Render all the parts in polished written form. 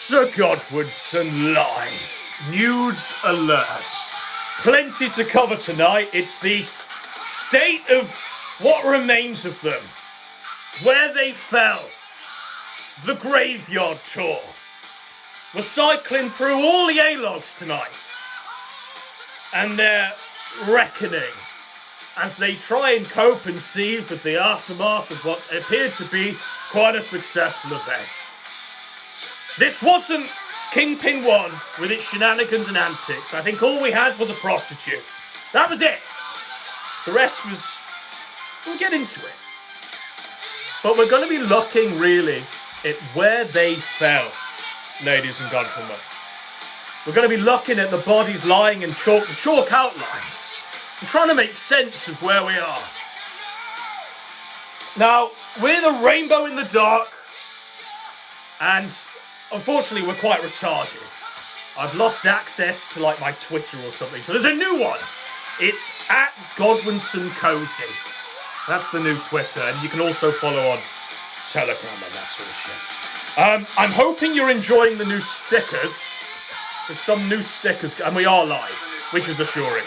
Sir Godwinson live. News alert. Plenty to cover tonight. It's the state of what remains of them. Where they fell. The graveyard tour. We're cycling through all the A-logs tonight. And their reckoning as they try and cope and seethe with the aftermath of what appeared to be quite a successful event. This wasn't Kingpin 1 with its shenanigans and antics. I think all we had was a prostitute. That was it. The rest was... we'll get into it. But we're going to be looking really at where they fell, ladies and gentlemen. We're going to be looking at the bodies lying in chalk outlines and trying to make sense of where we are. Now, we're the rainbow in the dark, and unfortunately we're quite retarded. I've lost access to like my Twitter or something, so there's a new one. It's at Godwinson Cozy. That's the new Twitter, and you can also follow on Telegram and that sort of shit. I'm hoping you're enjoying the new stickers. There's some new stickers, and we are live, which is assuring.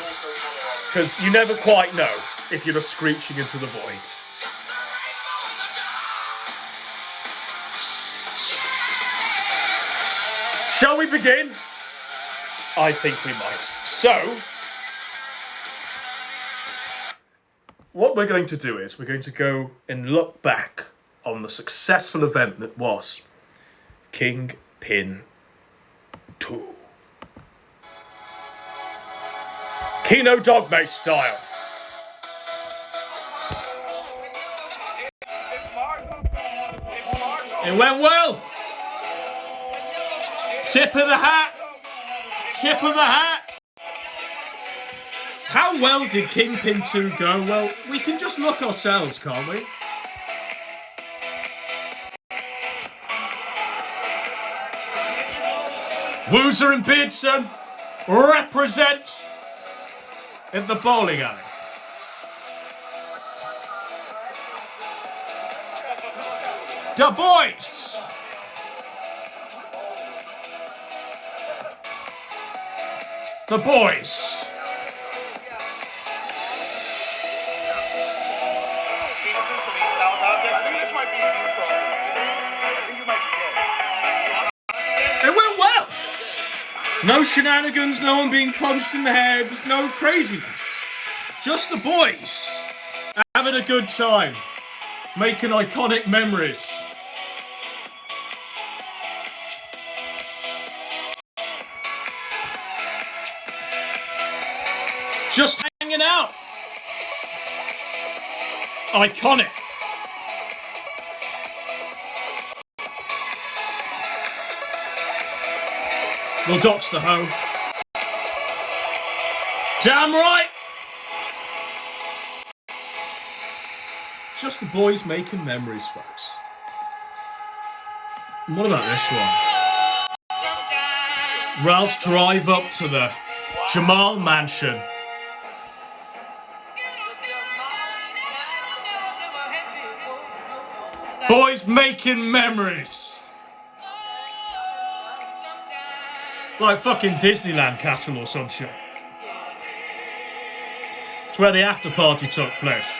Because you never quite know if you're just screeching into the void. Shall we begin? I think we might. So, what we're going to do is we're going to go and look back on the successful event that was Kingpin 2. Kino Dogmate style. It went well. Tip of the hat. Tip of the hat. How well did Kingpin 2 go? Well, we can just look ourselves, can't we? Woozer and Beardson represent in the bowling alley. The boys. The boys. It went well. No shenanigans, no one being punched in the head, no craziness. Just the boys having a good time, making iconic memories. Just hanging out. Iconic. We'll dox the hoe. Damn right. Just the boys making memories, folks. And what about this one? Ralph's drive up to the Jamal mansion. Boys making memories. Like fucking Disneyland Castle or some shit. It's where the after party took place.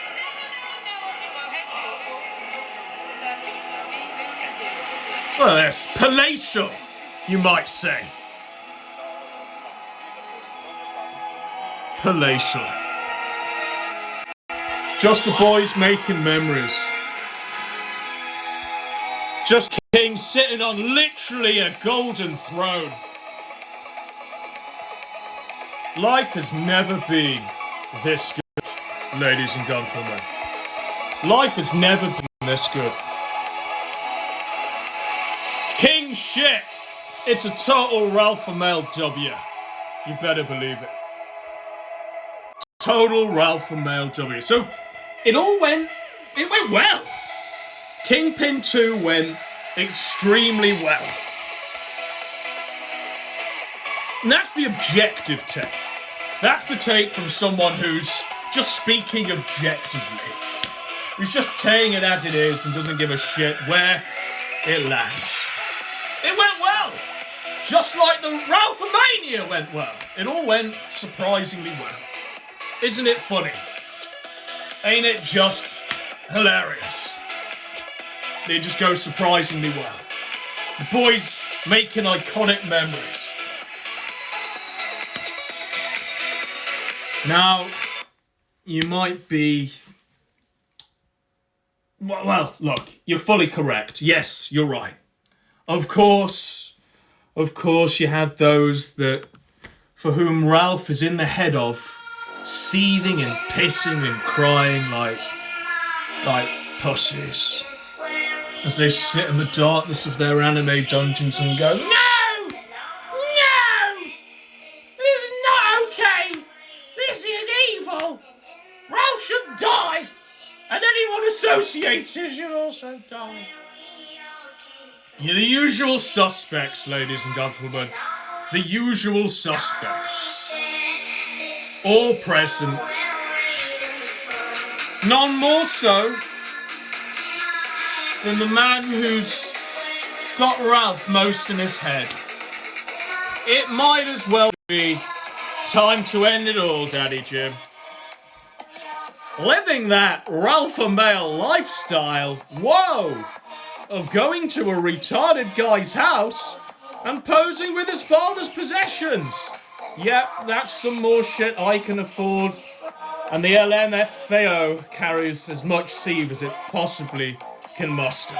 Look at this. Palatial, you might say. Palatial. Just the boys making memories. Just King sitting on literally a golden throne. Life has never been this good, ladies and gentlemen. Life has never been this good. King shit. It's a total Ralph Male W. You better believe it. Total Ralph Male W. So it went well. Kingpin 2 went extremely well. And that's the objective take. That's the take from someone who's just speaking objectively. Who's just saying it as it is and doesn't give a shit where it lands. It went well. Just like the Ralphomania went well. It all went surprisingly well. Isn't it funny? Ain't it just hilarious? It just goes surprisingly well. The boys making iconic memories. Now, you might be... Well, look, you're fully correct. Yes, you're right. Of course, you had those that, for whom Ralph is in the head of, seething and pissing and crying like pussies, as they sit in the darkness of their anime dungeons and go, "No! No! This is not okay! This is evil! Ralph should die! And anyone associated should also die." You're the usual suspects, ladies and gentlemen. The usual suspects. All present. None more so than the man who's got Ralph most in his head. It might as well be time to end it all, Daddy Jim. Living that Ralpha male lifestyle, whoa, of going to a retarded guy's house and posing with his father's possessions. Yep, that's some more shit I can afford. And the LMFAO carries as much sieve as it possibly can muster.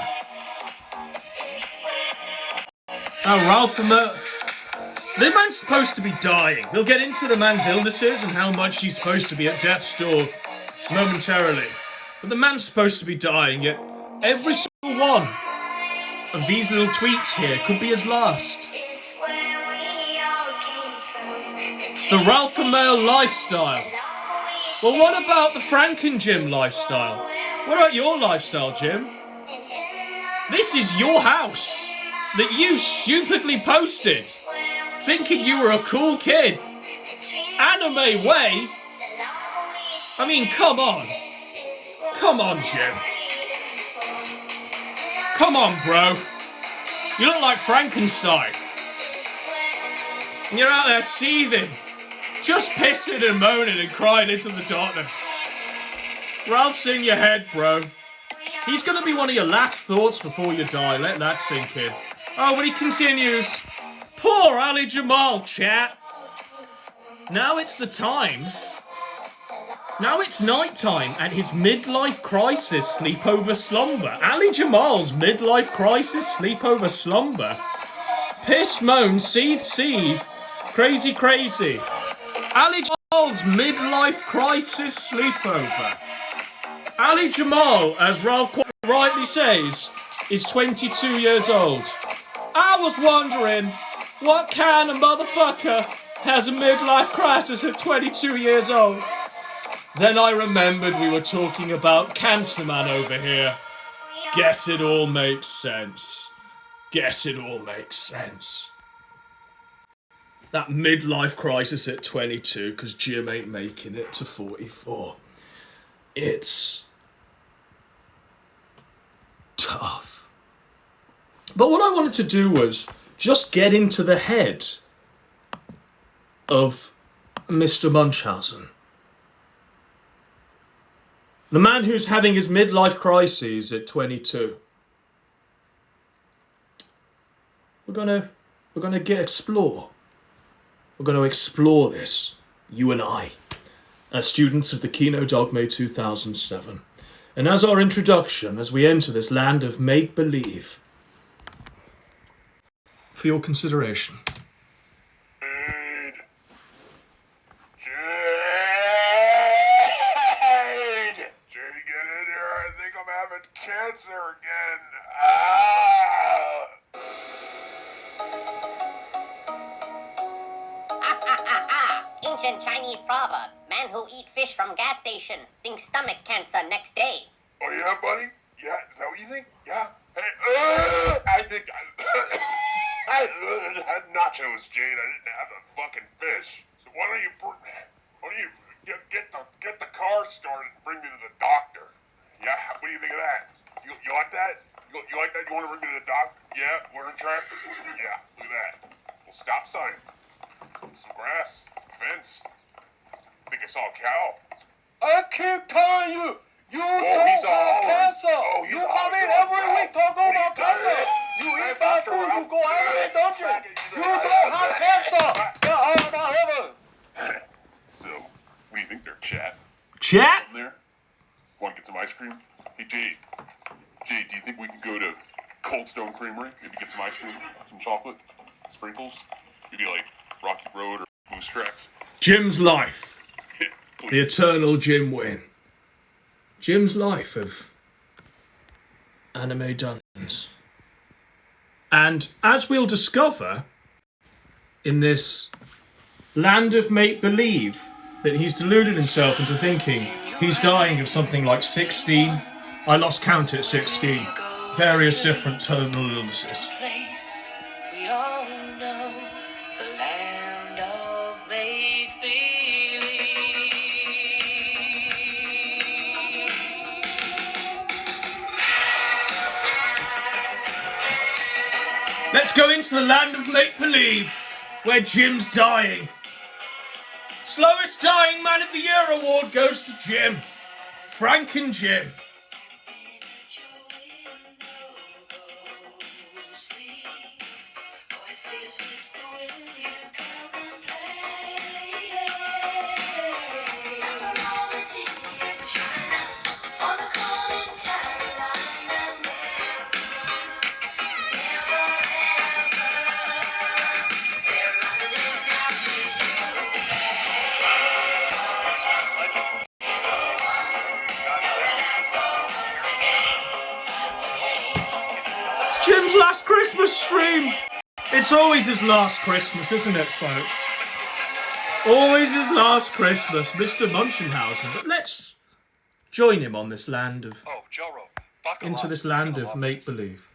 Now, the man's supposed to be dying. We'll get into the man's illnesses and how much he's supposed to be at death's door momentarily. But the man's supposed to be dying, yet every single one of these little tweets here could be his last. The Ralph and Male lifestyle. Well, what about the Frank and Jim lifestyle? What about your lifestyle, Jim? This is your house that you stupidly posted, thinking you were a cool kid. Anime way? I mean, come on. Come on, Jim. Come on, bro. You look like Frankenstein. And you're out there seething, just pissing and moaning and crying into the darkness. Ralph's in your head, bro. He's going to be one of your last thoughts before you die. Let that sink in. Oh, but he continues. Poor Ali Jamal, chat. Now it's the time. Now it's night time and his midlife crisis sleepover slumber. Ali Jamal's midlife crisis sleepover slumber. Piss, moan, seethe, crazy, crazy. Ali Jamal's midlife crisis sleepover. Ali Jamal, as Ralph quite rightly says, is 22 years old. I was wondering, what kind of motherfucker has a midlife crisis at 22 years old? Then I remembered we were talking about Cancer Man over here. Guess it all makes sense. Guess it all makes sense. That midlife crisis at 22 because Jim ain't making it to 44. It's tough. But what I wanted to do was just get into the head of Mr. Munchausen. The man who's having his midlife crises at 22. We're gonna explore. We're gonna explore this, you and I, as students of the Kino Dogme 2007. And as our introduction, as we enter this land of make-believe, for your consideration. Cancer again. Ancient Chinese proverb. Man who eat fish from gas station thinks stomach cancer next day. Oh yeah, buddy? Yeah, is that what you think? Yeah? Hey, I think I had nachos, Jade. I didn't have a fucking fish. So why don't you get the car started and bring me to the doctor? Yeah, what do you think of that? You like that? You like that? You want to bring me to the doctor? Yeah, we're in traffic. Yeah, look at that. stop sign, some grass, fence. I think I saw a cow. I keep telling you, you don't he's have all cancer. Oh, he's You all come in yours, every bro. week talking What are you about cancer. doing? You Hey, eat bad Doctor, food, you I'm go heaven, don't you? faggot, You know, don't have cancer. Get out of heaven. So, what do you think there, chat? Chat? There? Want to get some ice cream? Hey, Jade. Jade, do you think we can go to Cold Stone Creamery? Maybe get some ice cream, some chocolate, sprinkles? Maybe like Rocky Road or Moose Tracks? Jim's life. The Please. eternal Jim Win. Jim's life of anime dungeons. And as we'll discover in this land of make-believe, that he's deluded himself into thinking he's dying of something like 16, I lost count at 16, various different terminal illnesses. We all know the land of make-believe. Let's go into the land of make-believe, where Jim's dying. Slowest dying man of the year award goes to Jim. Frank and Jim. Jim's last Christmas stream. It's always his last Christmas, isn't it, folks? Always his last Christmas, Mr. Munchenhausen. But let's join him on this land of... Oh, Joro, buckle into up. this You're land gonna of love this. make-believe.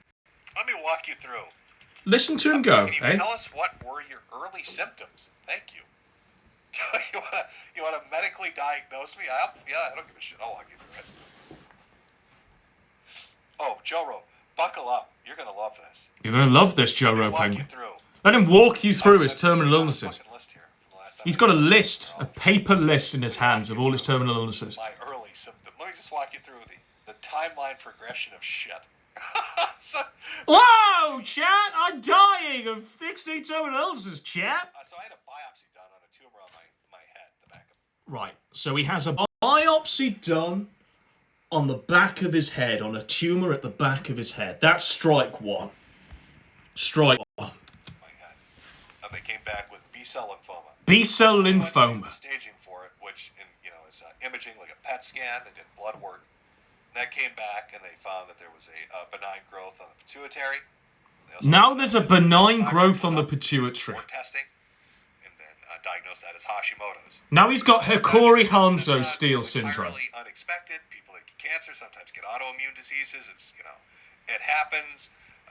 Let me walk you through. Listen to him go, Can you eh? tell us what were your early symptoms? Thank you. you wanna medically diagnose me? I don't give a shit. I'll walk you through it. Oh, Joro, buckle up. You're gonna love this. You're going to love this, Joe Let me walk you Penguin. through. Let him walk you through his I've terminal got a illnesses. fucking list here from the last time He's we got a did this. list, a paper list in his hands of all his terminal illnesses. My early symptoms. Let me just walk you through the timeline progression of shit. so, Whoa, chat! I'm dying of 16 terminal illnesses, chat! so I had a biopsy done on a tumor on my head, the back of. Right, so he has a biopsy done on the back of his head, on a tumour at the back of his head. That's strike one. Strike one. My head. And they came back with B-cell lymphoma. B-cell They went to do lymphoma. the staging for it, which is imaging, like a PET scan. They did blood work. And that came back, and they found that there was a benign growth on the pituitary. They also Now there's a benign doctor growth went on the up, did pituitary. more testing, and then diagnosed that as Hashimoto's. Now he's got Hikori Sometimes Hanzo it's Steele not syndrome. entirely unexpected. People that get cancer sometimes get autoimmune diseases. It happens.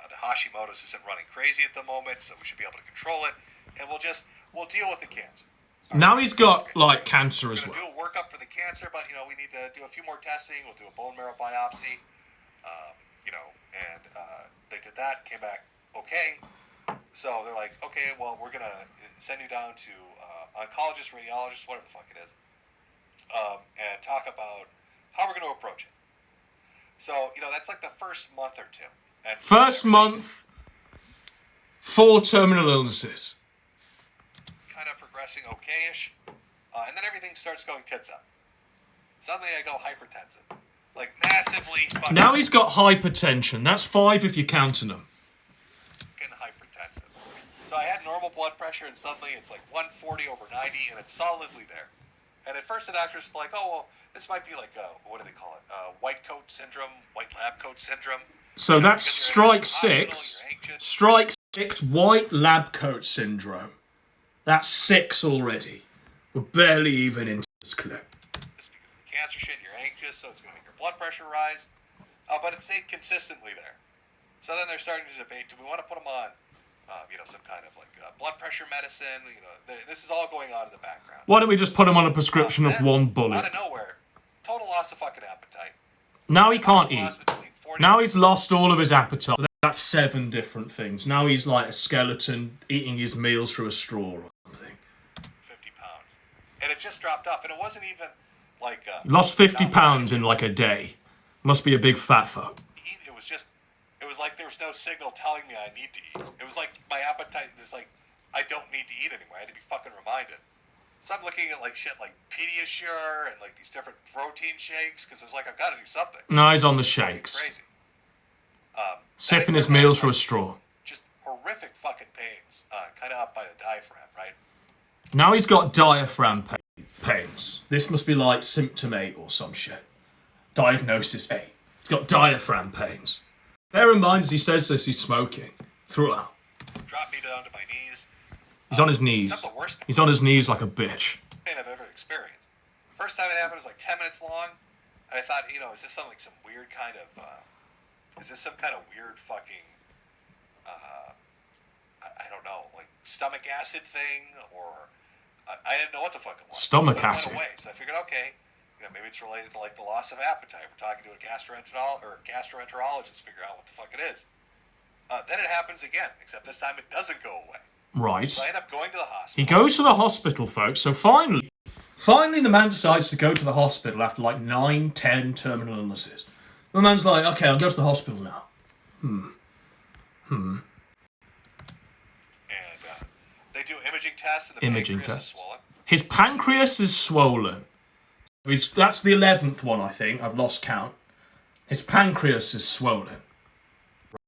The Hashimoto's isn't running crazy at the moment, so we should be able to control it, and we'll deal with the cancer. Now he's got, like, cancer as We're well. gonna do a workup for the cancer, but we need to do a few more testing. We'll do a bone marrow biopsy, and they did that, came back okay. So they're like, okay, well, we're gonna send you down to oncologist, radiologist, whatever the fuck it is, and talk about how we're gonna approach it. So that's like the first month or two. And First month, 4 terminal illnesses. kind of progressing okay-ish, and then everything starts going tits up. Suddenly I go hypertensive, like massively fucking Now he's got hypertension. That's 5 if you're counting them. hypertensive. So I had normal blood pressure, and suddenly it's like 140 over 90, and it's solidly there. And at first the doctor's like, oh, well, this might be like, what do they call it? White coat syndrome, white lab coat syndrome. So that's Because you're in strike the hospital, 6. you're anxious. Strike 6, white lab coat syndrome. That's 6 already. We're barely even into this clip. Just because of the cancer shit, you're anxious, so it's going to make your blood pressure rise. But it stayed consistently there. So then they're starting to debate, do we want to put them on, some kind of like blood pressure medicine? This is all going on in the background. Why don't we just put him on a prescription of Then, one Out bullet? of nowhere, total loss of fucking appetite. Now he can't Loss eat. between 40 Now he's lost all of his appetite. That's 7 different things. Now he's like a skeleton eating his meals through a straw or something. 50 pounds. And it just dropped off. And it wasn't even like... He lost 50 not pounds wanting in like a day. Must be a big fat fuck. to eat. It was just... It was like there was no signal telling me I need to eat. It was like my appetite is like, I don't need to eat anymore. I had to be fucking reminded. So I'm looking at like shit like Pediasure and like these different protein shakes because I was like, I've got to do something. No, he's on the It's fucking shakes. Crazy. Sipping And I his started meals having, through a like, straw. Just horrific fucking pains, kind of up by the diaphragm, right? Now he's got diaphragm pains. This must be like symptom 8 or some shit. Diagnosis 8. He's got diaphragm pains. Bear in mind, as he says this, he's smoking throughout. Dropped me down to my knees. He's on his knees. Some of the worst He's on his knees like a bitch. pain I've ever experienced. First time it happened was like 10 minutes long. And I thought, you know, is this some like some weird kind of, is this some kind of weird fucking, I don't know, like stomach acid thing, or I didn't know what the fuck it was. Stomach But it acid. went away, so I figured, okay, you know, maybe it's related to like the loss of appetite. We're talking to a gastroenterologist, figure out what the fuck it is. Then it happens again, except this time it doesn't go away. Right. So I end up going to the hospital. He goes to the hospital, folks. So finally the man decides to go to the hospital after like 9, 10 terminal illnesses. The man's like, okay, I'll go to the hospital now. And they do imaging tests, and the Imaging pancreas test. is swollen. His pancreas is swollen. That's the 11th one, I think. I've lost count. His pancreas is swollen.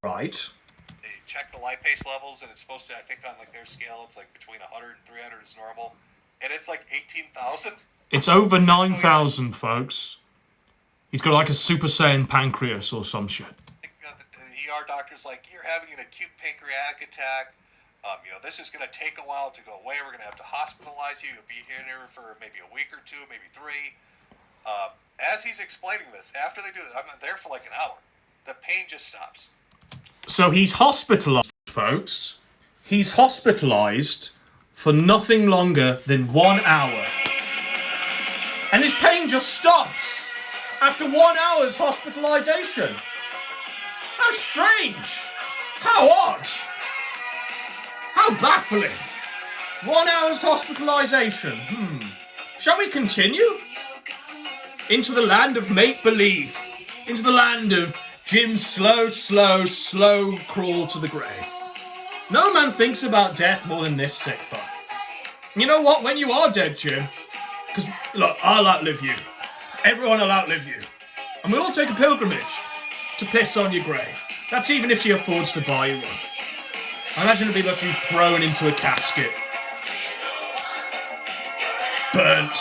Right. They check the lipase levels, and it's supposed to, I think on like their scale, it's like between 100 and 300 is normal. And it's like 18,000. It's over 9,000, folks. He's got like a Super Saiyan pancreas or some shit. The ER doctor's like, you're having an acute pancreatic attack. You know, this is going to take a while to go away. We're going to have to hospitalize you. You'll be here for maybe a week or 2, maybe 3. As he's explaining this, after they do this, I'm there for like an hour. The pain just stops. So he's hospitalized, folks. He's hospitalized for nothing longer than 1 hour. And his pain just stops after 1 hour's hospitalization. How strange. How odd. How baffling. 1 hour's hospitalization. Shall we continue? Into the land of make-believe. Into the land of Jim's slow crawl to the grave. No man thinks about death more than this sick fuck. You know what? When you are dead, Jim, because, look, I'll outlive you. Everyone will outlive you. And we'll all take a pilgrimage to piss on your grave. That's even if she affords to buy you one. I imagine it'd be like you thrown into a casket. Burnt.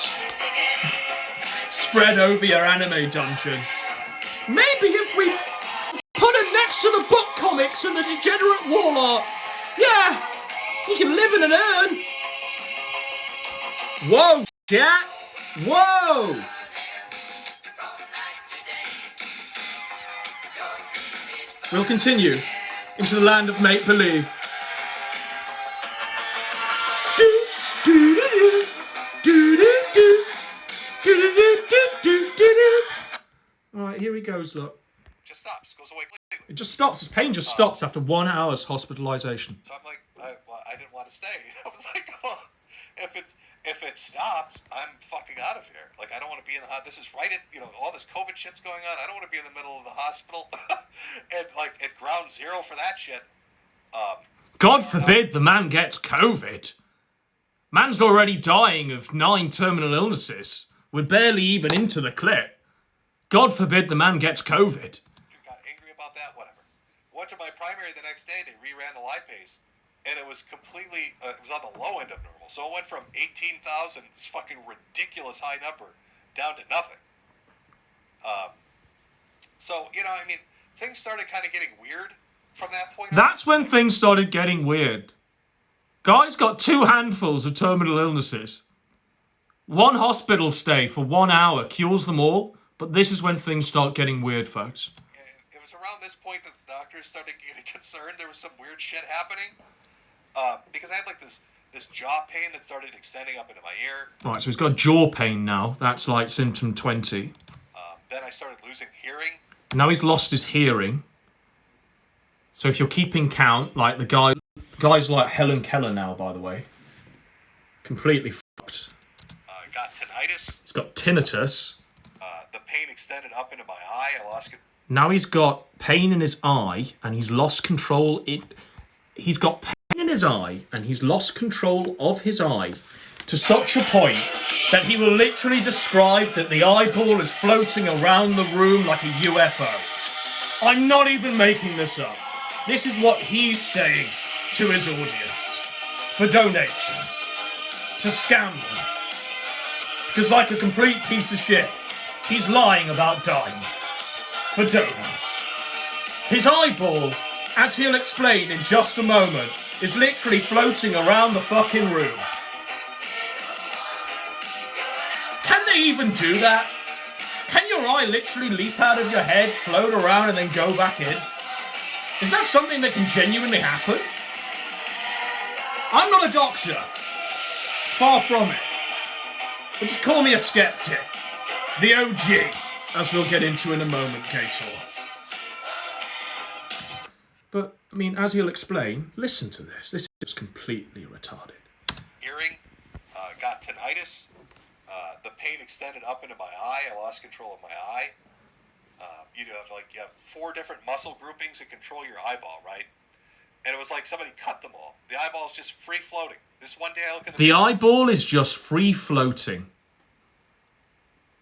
Spread over your anime dungeon. Maybe if we put it next to the book comics and the degenerate wall art, yeah, you can live in an urn. Whoa, chat. Whoa. We'll continue into the land of make-believe. Alright, here he goes, look. Just stops, goes away completely. It just stops. His pain just stops after 1 hour's hospitalization. So I'm like, I didn't want to stay. I was like, well, if it stops, I'm fucking out of here. Like, I don't want to be in the hospital. This is right at, you know, all this COVID shit's going on. I don't want to be in the middle of the hospital. And, like, at ground zero for that shit. God forbid the man gets COVID. Man's already dying of 9 terminal illnesses. We're barely even into the clip. God forbid the man gets COVID. Got angry about that, whatever. Went to my primary the next day, they reran the lipase, and it was completely, it was on the low end of normal. So it went from 18,000, this fucking ridiculous high number, down to nothing. So, you know, I mean, things started kind of getting weird from that point on. That's when things started getting weird. Guy's got 2 handfuls of terminal illnesses. 1 hospital stay for 1 hour cures them all, but this is when things start getting weird, folks. It was around this point that the doctors started getting concerned. There was some weird shit happening. Because I had like this jaw pain that started extending up into my ear. Right, so he's got jaw pain now. That's like symptom 20. Then I started losing hearing. Now he's lost his hearing. So if you're keeping count, like the guy's like Helen Keller now, by the way. Completely fucked. Got tinnitus. He's got tinnitus. The pain extended up into my eye. I lost it. Now he's got pain in his eye, and he's lost control. He's got pain in his eye, and he's lost control of his eye to such a point that he will literally describe that the eyeball is floating around the room like a UFO. I'm not even making this up. This is what he's saying to his audience for donations, to scam them. Because like a complete piece of shit, he's lying about dying for donors. His eyeball, as he'll explain in just a moment, is literally floating around the fucking room. Can they even do that? Can your eye literally leap out of your head, float around, and then go back in? Is that something that can genuinely happen? I'm not a doctor. Far from it. But just call me a skeptic. The OG, as we'll get into in a moment, Gator. But, I mean, as he'll explain, listen to this. This is completely retarded. Hearing, got tinnitus. The pain extended up into my eye. I lost control of my eye. You have 4 different muscle groupings that control your eyeball, right? And it was like somebody cut them all. The eyeball is just free floating. This one day I look at the eyeball is just free floating.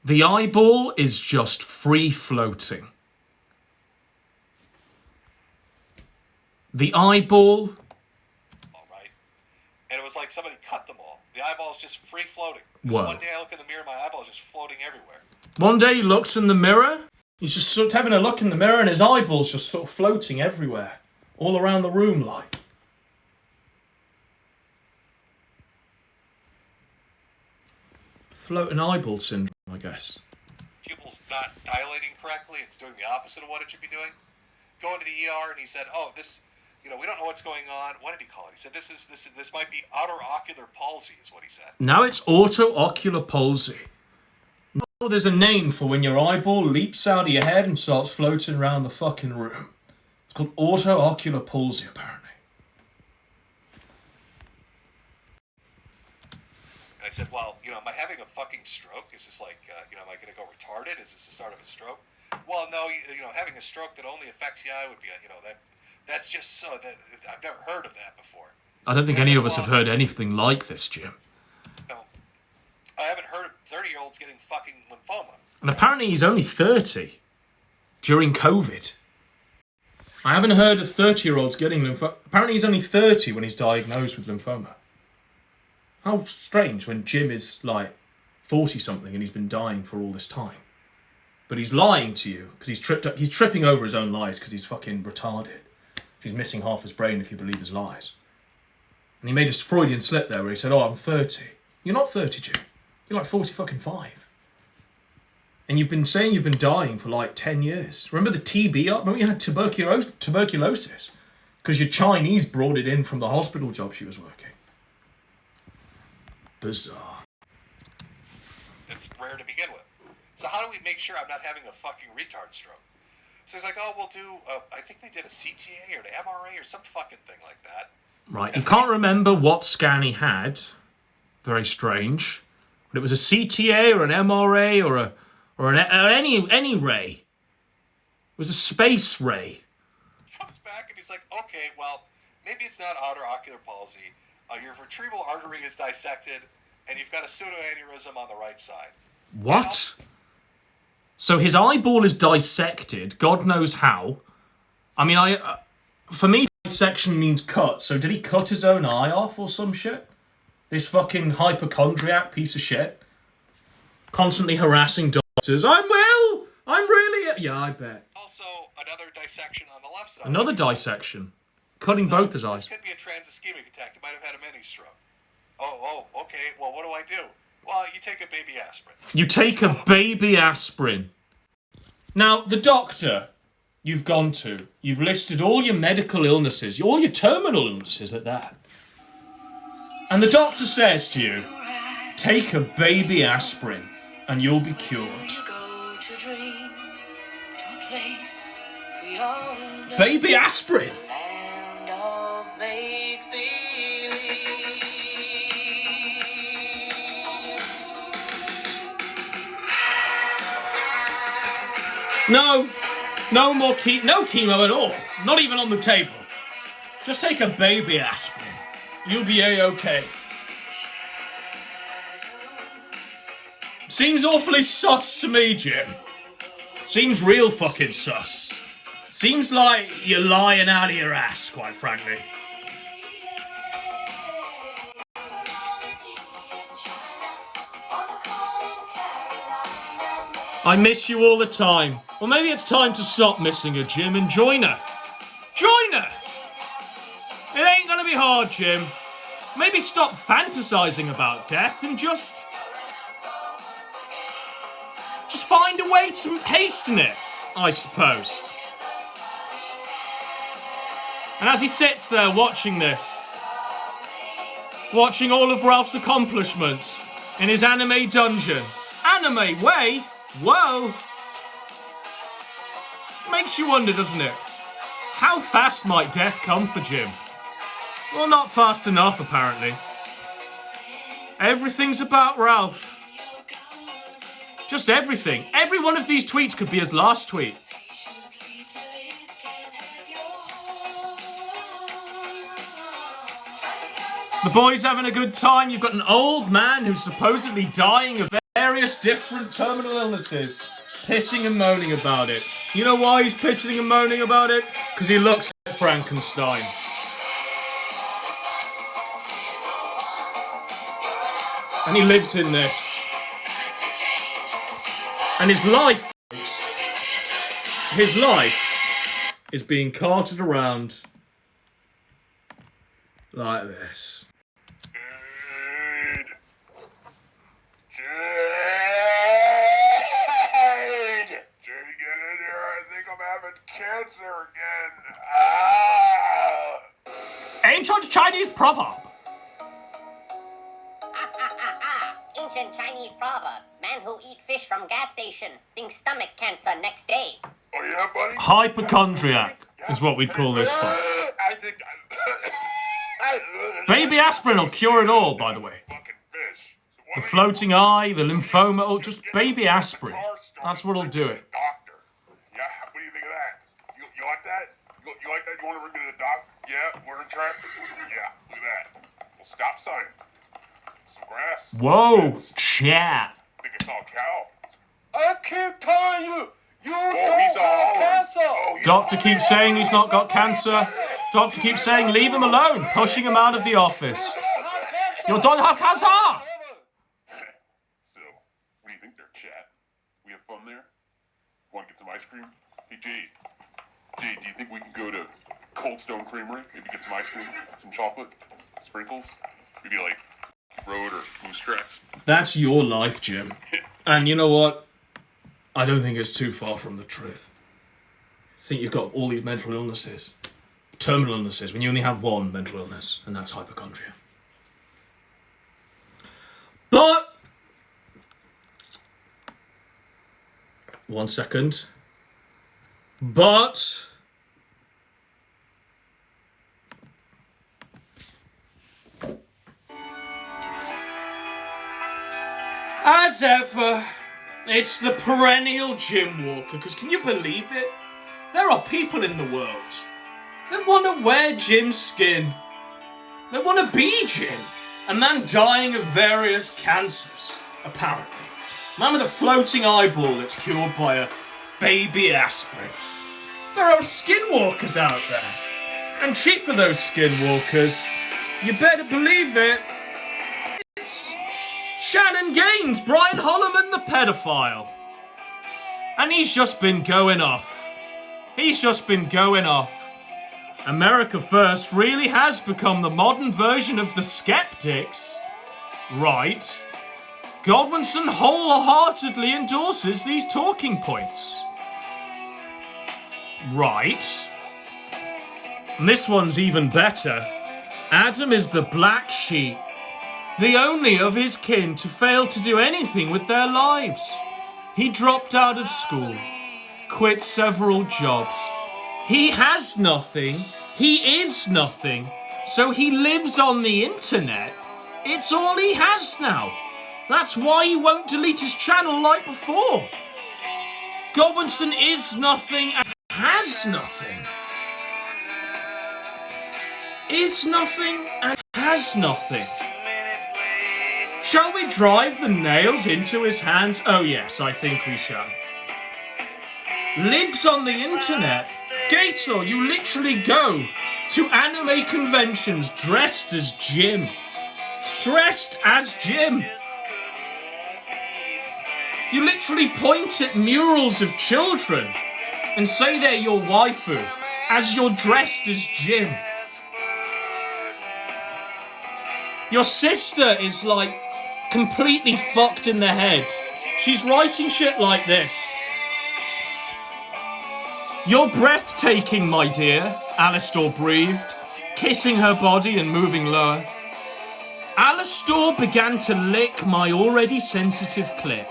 The eyeball is just free floating. The eyeball. All right. And it was like somebody cut them all. The eyeball is just free floating. This Whoa. one day I look in the mirror, my eyeball is just floating everywhere. One day he looks in the mirror. He's just sort of having a look in the mirror, and his eyeball's just sort of floating everywhere, all around the room, like. Floating eyeball syndrome, I guess. Pupil's not dilating correctly. It's doing the opposite of what it should be doing. Going to the ER, and he said, "Oh, this, we don't know what's going on." What did he call it? He said, "This might be outer ocular palsy," is what he said. Now it's auto-ocular palsy. Now there's a name for when your eyeball leaps out of your head and starts floating around the fucking room. It's called auto-ocular palsy, apparently. I said, well, am I having a fucking stroke? Is this like, am I going to go retarded? Is this the start of a stroke? Well, no, having a stroke that only affects the eye would be, that's just so, that I've never heard of that before. I don't think any of us have heard anything like this, Jim. No, I haven't heard of 30-year-olds getting fucking lymphoma. And apparently he's only 30 during COVID. I haven't heard of 30-year-olds getting lymphoma. Apparently he's only 30 when he's diagnosed with lymphoma. How strange when Jim is like 40-something and he's been dying for all this time. But he's lying to you because he's tripping over his own lies because he's fucking retarded. He's missing half his brain if you believe his lies. And he made a Freudian slip there where he said, "Oh, I'm 30. You're not 30, Jim. You're like 40-fucking-5. And you've been saying you've been dying for like 10 years. Remember the TB? Remember you had tuberculosis? Because your Chinese brought it in from the hospital job she was working. Bizarre. It's rare to begin with. So how do we make sure I'm not having a fucking retard stroke?" So he's like, "Oh, we'll do, I think they did a CTA or an MRA or some fucking thing like that." Right, he can't remember what scan he had. Very strange. But it was a CTA or an MRA or any ray. It was a space ray. He comes back and he's like, "Okay, well, maybe it's not outer ocular palsy. Your vertebral artery is dissected, and you've got a pseudoaneurysm on the right side." What? So his eyeball is dissected, God knows how. I mean, for me, dissection means cut. So did he cut his own eye off or some shit? This fucking hypochondriac piece of shit. Constantly harassing doctors. "I'm well. I'm really..." Yeah, I bet. Also, another dissection on the left side. Another dissection. Cutting both his eyes. This could be a transischemic attack. You might have had a mini stroke. Oh, okay. Well, what do I do? Well, you take a baby aspirin. You take a baby aspirin. Now, the doctor you've gone to, you've listed all your medical illnesses, all your terminal illnesses at that. And the doctor says to you, take a baby aspirin and you'll be cured. Baby aspirin? No. No more no chemo at all. Not even on the table. Just take a baby aspirin. You'll be A-okay. Seems awfully sus to me, Jim. Seems real fucking sus. Seems like you're lying out of your ass, quite frankly. I miss you all the time. Well, maybe it's time to stop missing her, Jim, and join her. Join her! It ain't gonna be hard, Jim. Maybe stop fantasizing about death and just find a way to hasten it, I suppose. And as he sits there watching this, watching all of Ralph's accomplishments in his anime dungeon, anime way, whoa, makes you wonder, doesn't it? How fast might death come for Jim? Well, not fast enough, apparently. Everything's about Ralph. Just everything. Every one of these tweets could be his last tweet. The boy's having a good time. You've got an old man who's supposedly dying of various different terminal illnesses, pissing and moaning about it. You know why he's pissing and moaning about it? Because he looks like Frankenstein. And he lives in this. And his life is being carted around like this. Jade, get in here. I think I'm having cancer again. Ah! Ancient Chinese proverb. Ancient Chinese proverb. Man who eat fish from gas station thinks stomach cancer next day. Oh yeah, buddy? Hypochondriac is what we'd call this for. I think Baby aspirin will cure it all, by the way. fucking fish. So The floating eye, the lymphoma, or just baby aspirin. That's what'll do it. Doctor. Yeah, what do you think of that? You like that? You like that? You want to bring to the doc? Yeah, we're in traffic. Yeah, look at that. Well, stop sign. Some grass. Whoa, Fence. chat. I think it's all cow. I keep telling you, you Oh, don't he's all have hollering. cancer. Oh, he's Doctor keeps saying he's not got cancer. Doctor keeps saying leave him alone, pushing him out of the office. You don't have cancer! So, what do you think there, chat? We have fun there? Want to get some ice cream? Hey, Jade. Jade, do you think we can go to Cold Stone Creamery? Maybe get some ice cream, some chocolate, sprinkles? Maybe like road or moose tracks? That's your life, Jim. And you know what? I don't think it's too far from the truth. I think you've got all these mental illnesses, terminal illnesses, when you only have one mental illness, and that's hypochondria. But, one second. But, as ever, it's the perennial Jim Walker, because can you believe it? There are people in the world that want to wear Jim's skin. They want to be Jim. A man dying of various cancers, apparently. A man with a floating eyeball that's cured by a baby aspirin. There are skinwalkers out there. And chief of those skinwalkers, you better believe it, it's Shannon Gaines, Brian Holloman the pedophile. And he's just been going off. He's just been going off. America First really has become the modern version of the skeptics. Right. Godwinson wholeheartedly endorses these talking points. Right. And this one's even better. Adam is the black sheep, the only of his kin to fail to do anything with their lives. He dropped out of school, quit several jobs. He has nothing, he is nothing, so he lives on the internet. It's all he has now. That's why he won't delete his channel like before. Godwinson is nothing and has nothing. Is nothing and has nothing. Shall we drive the nails into his hands? Oh yes, I think we shall. Lives on the internet. Gator, you literally go to anime conventions dressed as Jim. Dressed as Jim. You literally point at murals of children and say they're your waifu as you're dressed as Jim. Your sister is like completely fucked in the head. She's writing shit like this. You're breathtaking, my dear, Alastor breathed, kissing her body and moving lower. Alastor began to lick my already sensitive clit.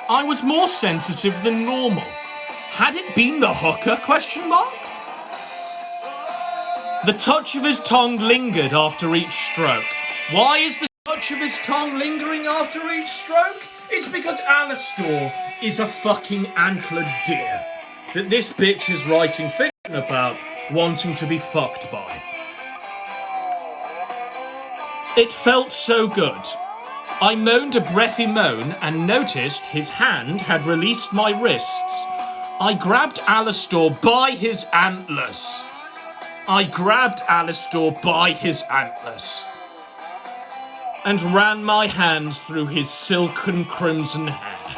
I was more sensitive than normal. Had it been the hooker, question mark? The touch of his tongue lingered after each stroke. Why is the touch of his tongue lingering after each stroke? It's because Alastor is a fucking antlered deer that this bitch is writing fiction about wanting to be fucked by. It felt so good. I moaned a breathy moan and noticed his hand had released my wrists. I grabbed Alastor by his antlers. And ran my hands through his silken crimson hair.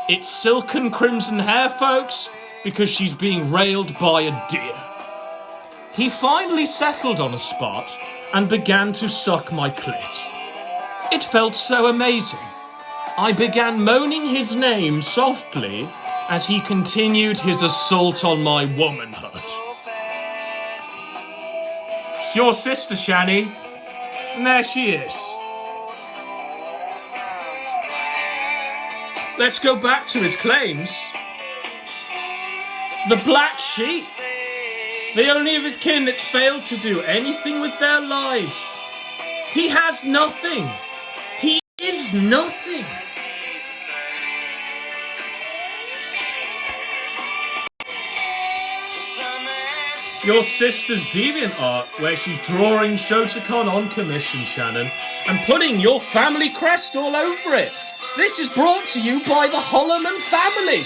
It's silken crimson hair, folks, because she's being railed by a deer. He finally settled on a spot and began to suck my clit. It felt so amazing. I began moaning his name softly as he continued his assault on my womanhood. Your sister, Shani. And there she is. Let's go back to his claims. The black sheep. The only of his kin that's failed to do anything with their lives. He has nothing. He is nothing. Your sister's deviant art, where she's drawing Shotokan on commission, Shannon, and putting your family crest all over it. This is brought to you by the Holloman family.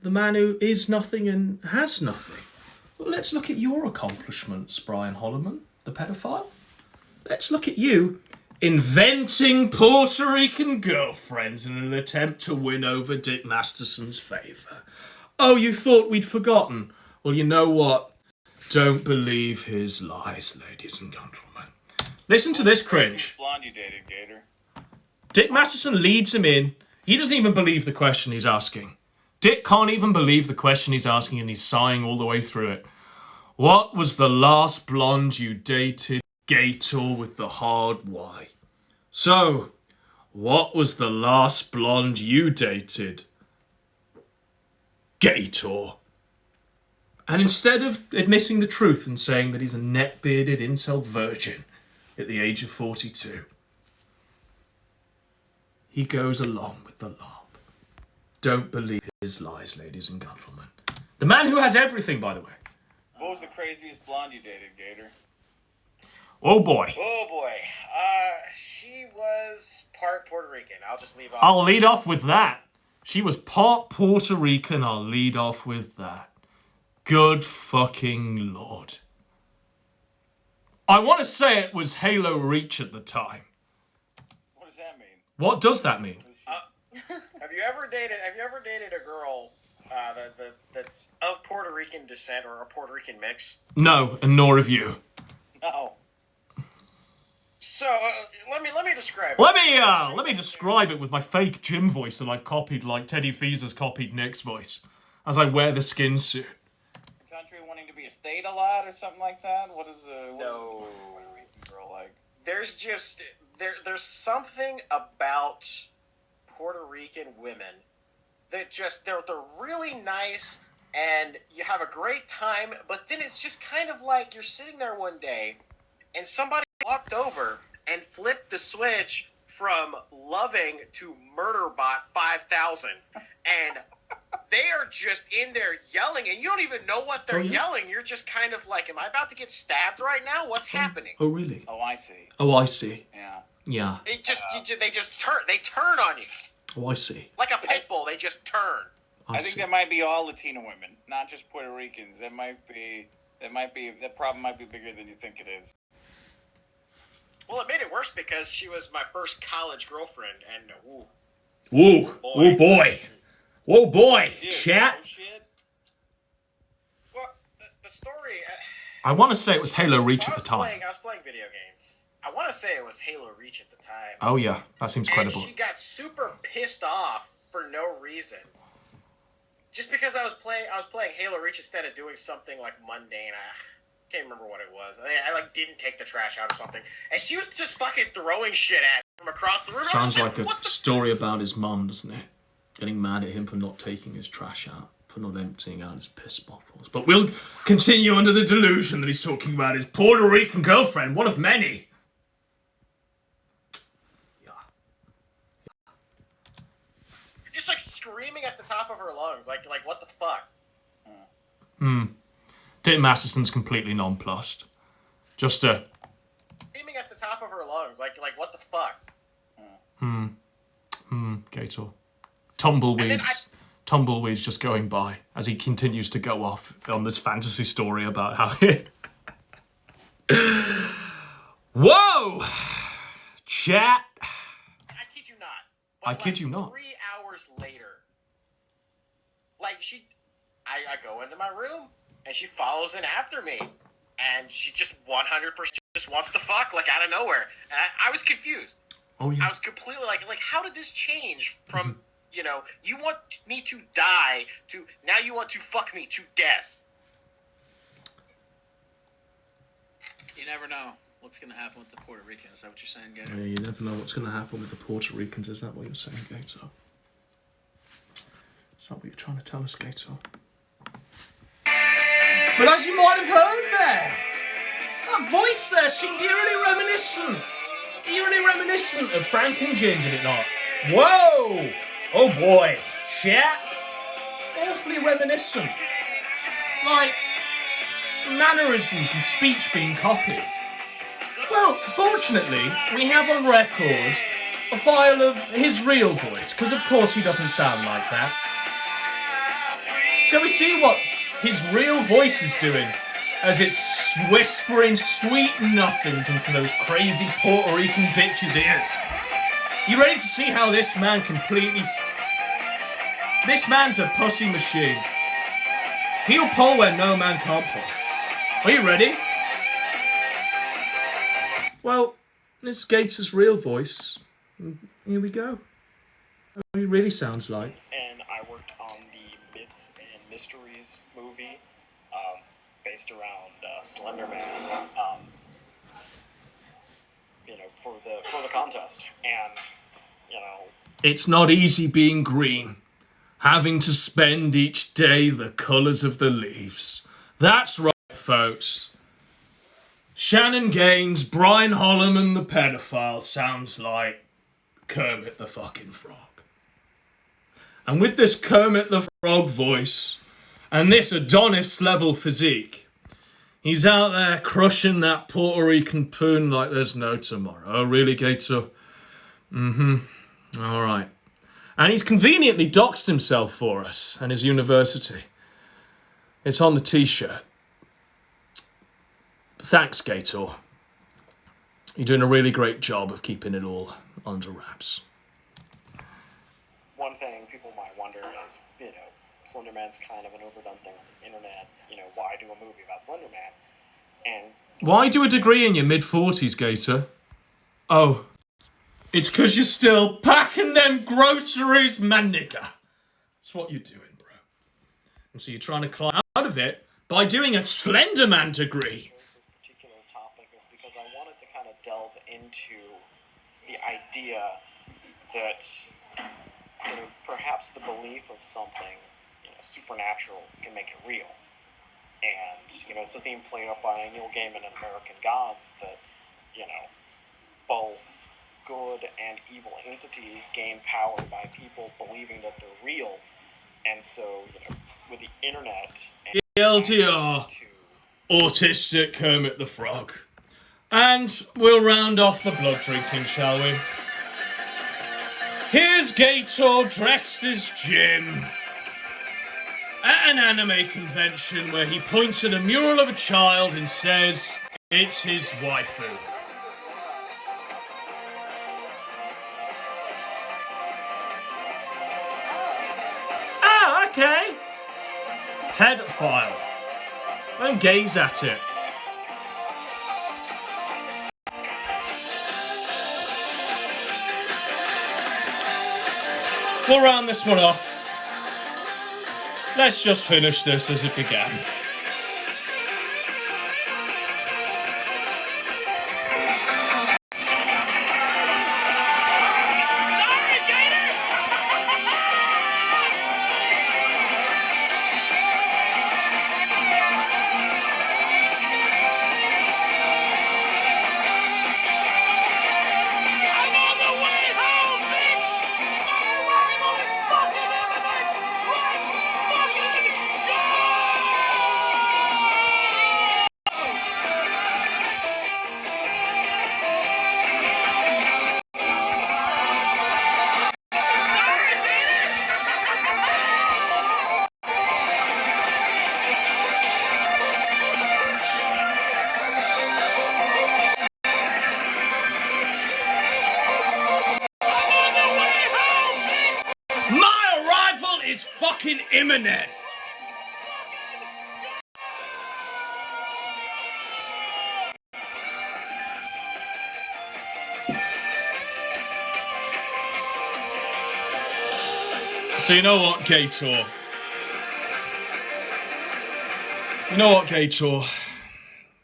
The man who is nothing and has nothing. Well, let's look at your accomplishments, Brian Holloman, the pedophile. Let's look at you inventing Puerto Rican girlfriends in an attempt to win over Dick Masterson's favour. Oh, you thought we'd forgotten? Well, you know what? Don't believe his lies, ladies and gentlemen. Listen to this cringe. Blonde you dated, Gator. Dick Masterson leads him in. He doesn't even believe the question he's asking. Dick can't even believe the question he's asking, and he's sighing all the way through it. What was the last blonde you dated, Gator with the hard Y? So, what was the last blonde you dated, Gator? And instead of admitting the truth and saying that he's a neck-bearded incel virgin at the age of 42, he goes along with the LARP. Don't believe his lies, ladies and gentlemen. The man who has everything, by the way. What was the craziest blonde you dated, Gator? Oh boy. Oh boy. She was part Puerto Rican. I'll just leave off. I'll lead off with that. She was part Puerto Rican. I'll lead off with that. Good fucking Lord. I want to say it was Halo Reach at the time. What does that mean? What does that mean? Have you ever dated a girl that's of Puerto Rican descent or a Puerto Rican mix? No, and nor have you. No. So let me describe it. Let me describe it with my fake Jim voice that I've copied like Teddy Feeza's copied Nick's voice as I wear the skin suit. Country wanting to be a state a lot or something like that? What is a No. Puerto Rican girl like? There's just there's something about Puerto Rican women they're really nice, and you have a great time. But then it's just kind of like you're sitting there one day, and somebody walked over and flipped the switch from loving to murderbot 5000, and they are just in there yelling, and you don't even know what they're yelling. You're just kind of like, am I about to get stabbed right now? What's happening? Oh, really? Oh, I see. Oh, I see. Yeah. Yeah. They just turn. They turn on you. Oh, I see. Like a pit bull, they just turn. I think that might be all Latino women, not just Puerto Ricans. That problem might be bigger than you think it is. Well, it made it worse because she was my first college girlfriend, and woo. Woo. Oh, boy. Whoa, boy. Dude, Chat. oh, shit. Well, the story... I want to say it was Halo Reach at the time. I was playing video games. I want to say it was Halo Reach at the time. Oh, yeah. That seems credible. And she got super pissed off for no reason. Just because I was playing Halo Reach instead of doing something like mundane. I can't remember what it was. I like didn't take the trash out or something. And she was just fucking throwing shit at me from across the room. Sounds like a story about his mum, doesn't it? Getting mad at him for not taking his trash out, for not emptying out his piss bottles. But we'll continue under the delusion that he's talking about his Puerto Rican girlfriend, one of many. Just like screaming at the top of her lungs, like what the fuck? Dick Masterson's completely nonplussed. Just a... Screaming at the top of her lungs, like what the fuck? Gator. Tumbleweeds just going by as he continues to go off on this fantasy story about how he... Whoa! Chat. I kid you not. But I kid you not. 3 hours later, like I go into my room and she follows in after me, and she just 100% just wants to fuck like out of nowhere. And I was confused. Oh yeah. I was completely like how did this change from you want me to die to now you want to fuck me to death? You never know what's going to happen with the Puerto Ricans. Is that what you're saying, Gator? Yeah, you never know what's going to happen with the Puerto Ricans. Is that what you're saying, Gator? Is that what you're trying to tell us, Gator? But as you might have heard there, that voice there seemed eerily reminiscent. Eerily reminiscent of Frank and Jim, did it not? Whoa! Oh boy. Chat? Awfully reminiscent. Like, mannerisms and speech being copied. Well, fortunately, we have on record a file of his real voice, because of course he doesn't sound like that. Shall we see what his real voice is doing as it's whispering sweet nothings into those crazy Puerto Rican bitches' ears? You ready to see how this man completely... This man's a pussy machine. He'll pull where no man can't pull. Are you ready? Well, this is Gator's real voice. Here we go. What he really sounds like. And I worked on the Myths and Mysteries movie, based around Slender Man, for the contest. And, It's not easy being green, having to spend each day the colours of the leaves. That's right, folks. Shannon Gaines, Brian Holloman the pedophile sounds like Kermit the fucking Frog. And with this Kermit the Frog voice and this Adonis level physique, he's out there crushing that Puerto Rican poon like there's no tomorrow. Oh, really, Gator? All right. And he's conveniently doxed himself for us and his university. It's on the t-shirt. Thanks, Gator. You're doing a really great job of keeping it all under wraps. one thing people might wonder is, Slender Man's kind of an overdone thing on the internet. Why do a movie about Slender Man? And why do a degree in your mid-40s, Gator? Oh, it's because you're still packing them groceries, man nigga. That's what you're doing, bro. And so you're trying to climb out of it by doing a Slender Man degree. this particular topic is because I wanted to kind of delve into the idea that perhaps the belief of something, supernatural can make it real. And, it's a theme played up by Neil Gaiman in American Gods that, both good and evil entities gain power by people believing that they're real. And so, with the internet and LDR, autistic Kermit the Frog. And we'll round off the blood drinking, shall we? Here's Gator dressed as Jim at an anime convention where he points at a mural of a child and says it's his waifu. Ah, okay. Pedophile. Don't gaze at it. We'll round this one off. Let's just finish this as it began. Fucking imminent. So you know what, Gator?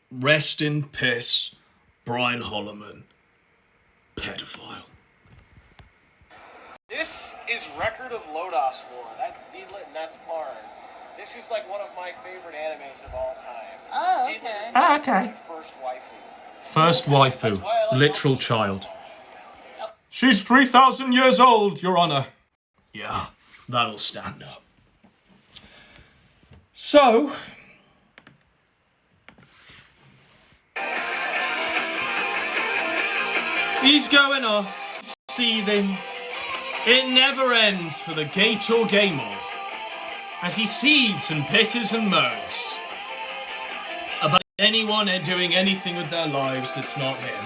Rest in piss, Brian Holloman, pedophile. This is Record of Lodos War. That's D-Lit and that's Parn. This is like one of my favorite animes of all time. Oh, D-Lit okay. is my first waifu. First waifu, literal child. She's 3,000 years old, Your Honor. Yeah, that'll stand up. So, he's going off, seething. It never ends for the Gator Gamer as he seethes and pisses and moans about anyone doing anything with their lives that's not him.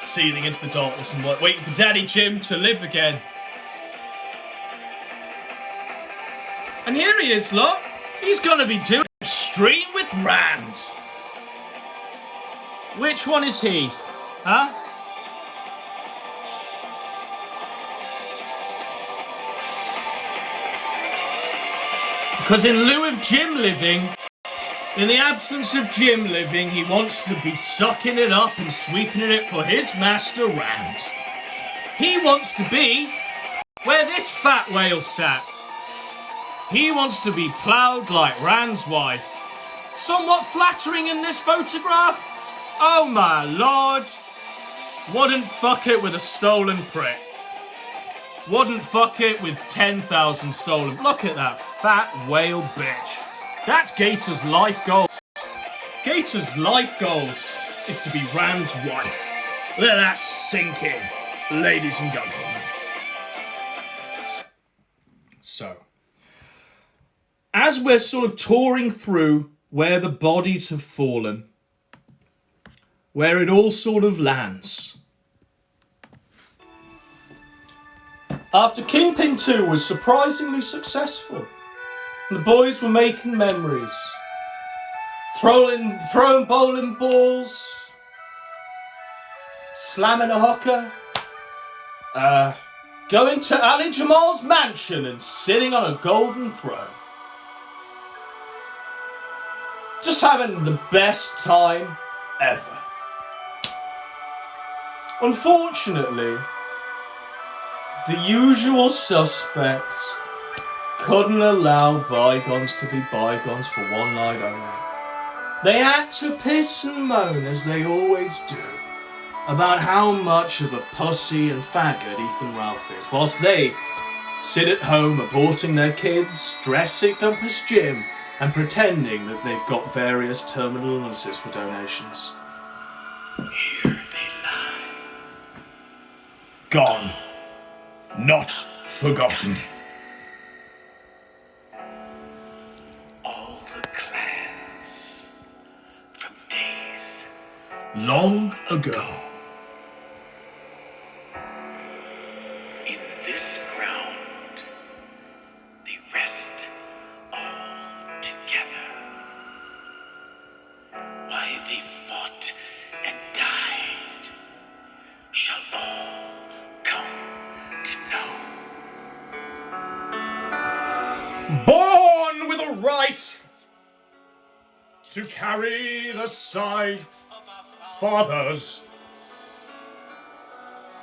Seething into the darkness and waiting for Daddy Jim to live again. And here he is, look. He's gonna be doing a stream with Rand. Which one is he? Huh? Because in lieu of Jim living, in the absence of Jim living, he wants to be sucking it up and sweeping it for his master Rand. He wants to be where this fat whale sat. He wants to be ploughed like Rand's wife. Somewhat flattering in this photograph. Oh my lord. Wouldn't fuck it with a stolen prick. Wouldn't fuck it with 10,000 stolen. Look at that fat whale bitch. That's Gator's life goals. Gator's life goals is to be Rand's wife. Let that sink in, ladies and gentlemen. So, as we're sort of touring through where the bodies have fallen, where it all sort of lands. After Kingpin 2 was surprisingly successful, the boys were making memories, throwing bowling balls, slamming a hooker, going to Ali Jamal's mansion and sitting on a golden throne. Just having the best time ever. Unfortunately, The usual suspects couldn't allow bygones to be bygones for one night only. They had to piss and moan, as they always do, about how much of a pussy and faggot Ethan Ralph is, whilst they sit at home aborting their kids, dressing up as Jim, and pretending that they've got various terminal illnesses for donations. Here they lie. Gone. Not forgotten. All the clans from days Long ago. in this ground, they rest all together. Why they fought and died shall all come to know. Born with a right to carry the side fathers.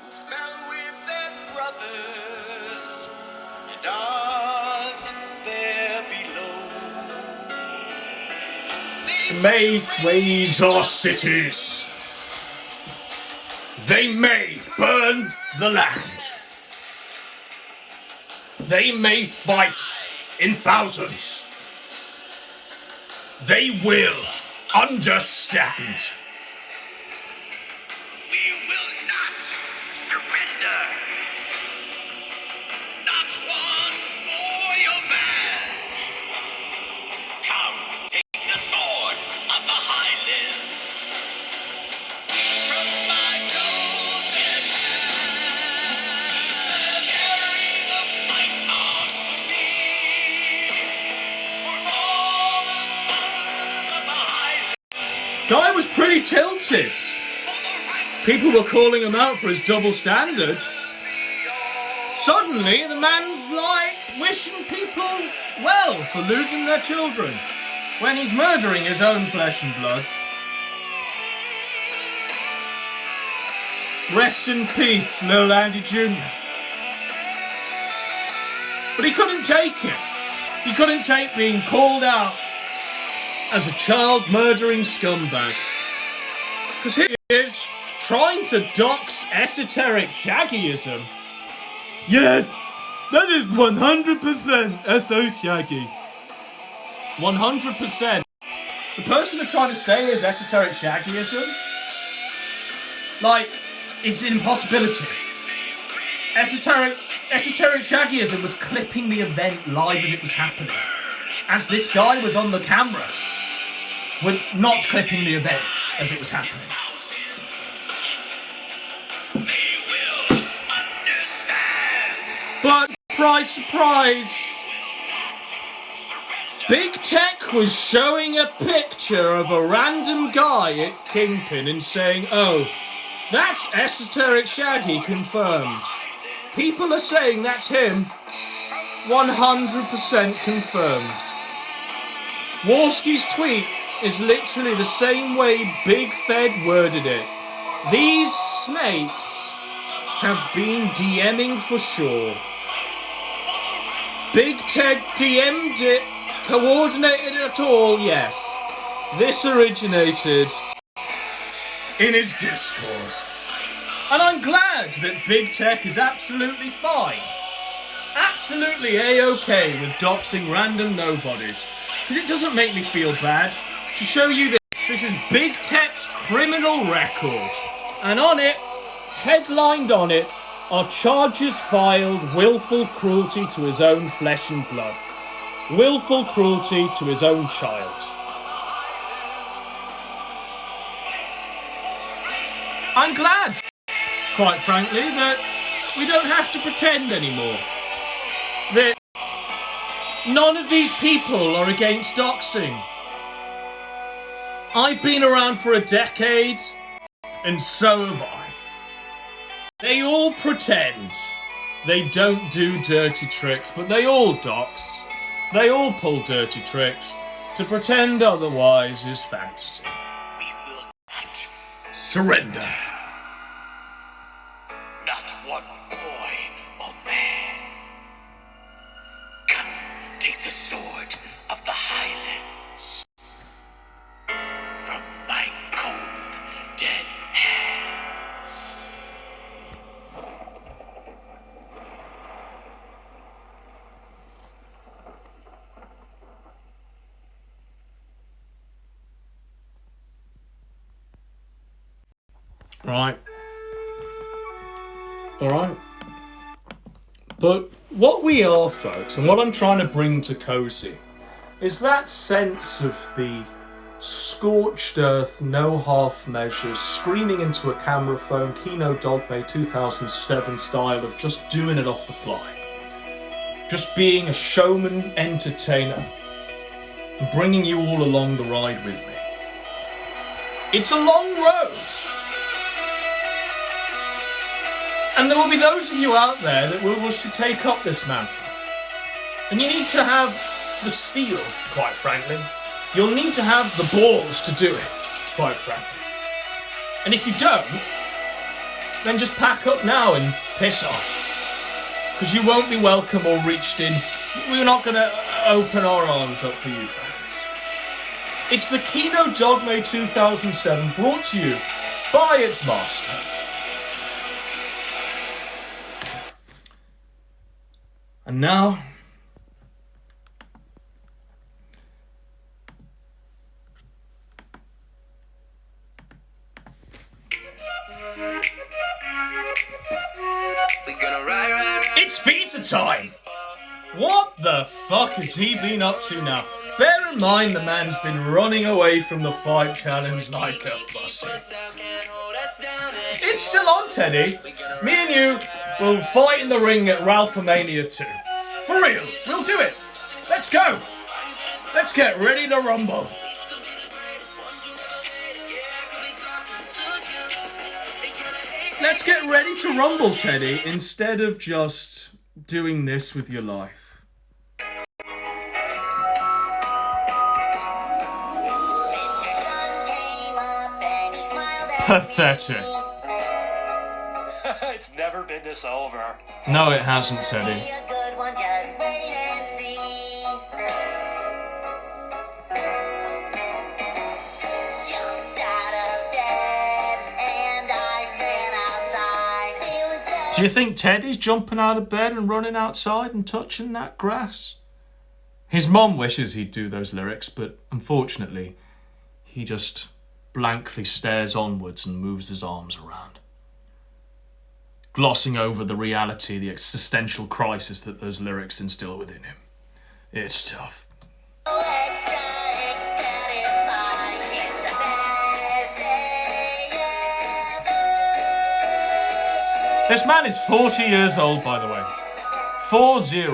Who fell with their brothers and ours there below. They May raise our cities. They may burn the land. They may fight in thousands. They will understand. We will not surrender. Not one for your man. Come, take the sword of the Highlands from my golden hands. Carry the fight on for me, for all the sons of the Highlands. Guy was pretty tilted. People were calling him out for his double standards. Suddenly, the man's like wishing people well for losing their children when he's murdering his own flesh and blood. Rest in peace, little Andy Jr. But he couldn't take it. He couldn't take being called out as a child murdering scumbag. Because here he is, trying to dox esoteric shaggyism. Yes, that is 100% SO Shaggy. 100%. The person they're trying to say is esoteric shaggyism, like, it's an impossibility. Esoteric shaggyism was clipping the event live as it was happening. As this guy was on the camera, with not clipping the event as it was happening. But, surprise, surprise, Big Tech was showing a picture of a random guy at Kingpin and saying, oh, that's Esoteric Shaggy confirmed. People are saying that's him. 100% confirmed. Warski's tweet is literally the same way Big Fed worded it. These snakes have been DMing for sure. Big Ted DM'd it, coordinated it at all, yes. This originated in his Discord. And I'm glad that Big Tech is absolutely fine. Absolutely A-OK with doxing random nobodies. Because it doesn't make me feel bad. To show you this is Big Tech's criminal record. And on it, headlined on it, are charges filed, willful cruelty to his own flesh and blood. Willful cruelty to his own child. I'm glad, quite frankly, that we don't have to pretend anymore. That none of these people are against doxing. I've been around for a decade, and so have I. They all pretend they don't do dirty tricks, but they all dox. They all pull dirty tricks. To pretend otherwise is fantasy. We will not Surrender. Not one boy on of the Highlands. From my cold, dead hands. Right. Alright. But what we are, folks, and what I'm trying to bring to Cozy, is that sense of the scorched earth, no half measures, screaming into a camera phone, Kino Dogme 2007 style of just doing it off the fly. Just being a showman entertainer and bringing you all along the ride with me. It's a long road. And there will be those of you out there that will wish to take up this mantle. And you need to have the steel, quite frankly. You'll need to have the balls to do it, quite frankly. And if you don't, then just pack up now and piss off. Because you won't be welcome or reached in. We're not going to open our arms up for you, folks. It's the Kino Dogme 2007 brought to you by its master. And now, it's visa time! What the fuck has he been up to now? Bear in mind the man's been running away from the fight challenge like a pussy. It's still on, Teddy. Me and you will fight in the ring at Ralphomania 2. For real, we'll do it. Let's go. Let's get ready to rumble. Let's get ready to rumble, Teddy, instead of just doing this with your life. Pathetic. It's never been this over. No, it hasn't, Teddy. Do you think Teddy's jumping out of bed and running outside and touching that grass? His mom wishes he'd do those lyrics, but unfortunately, he just blankly stares onwards and moves his arms around, glossing over the reality, the existential crisis that those lyrics instill within him. It's tough. This man is 40 years old, by the way. 40.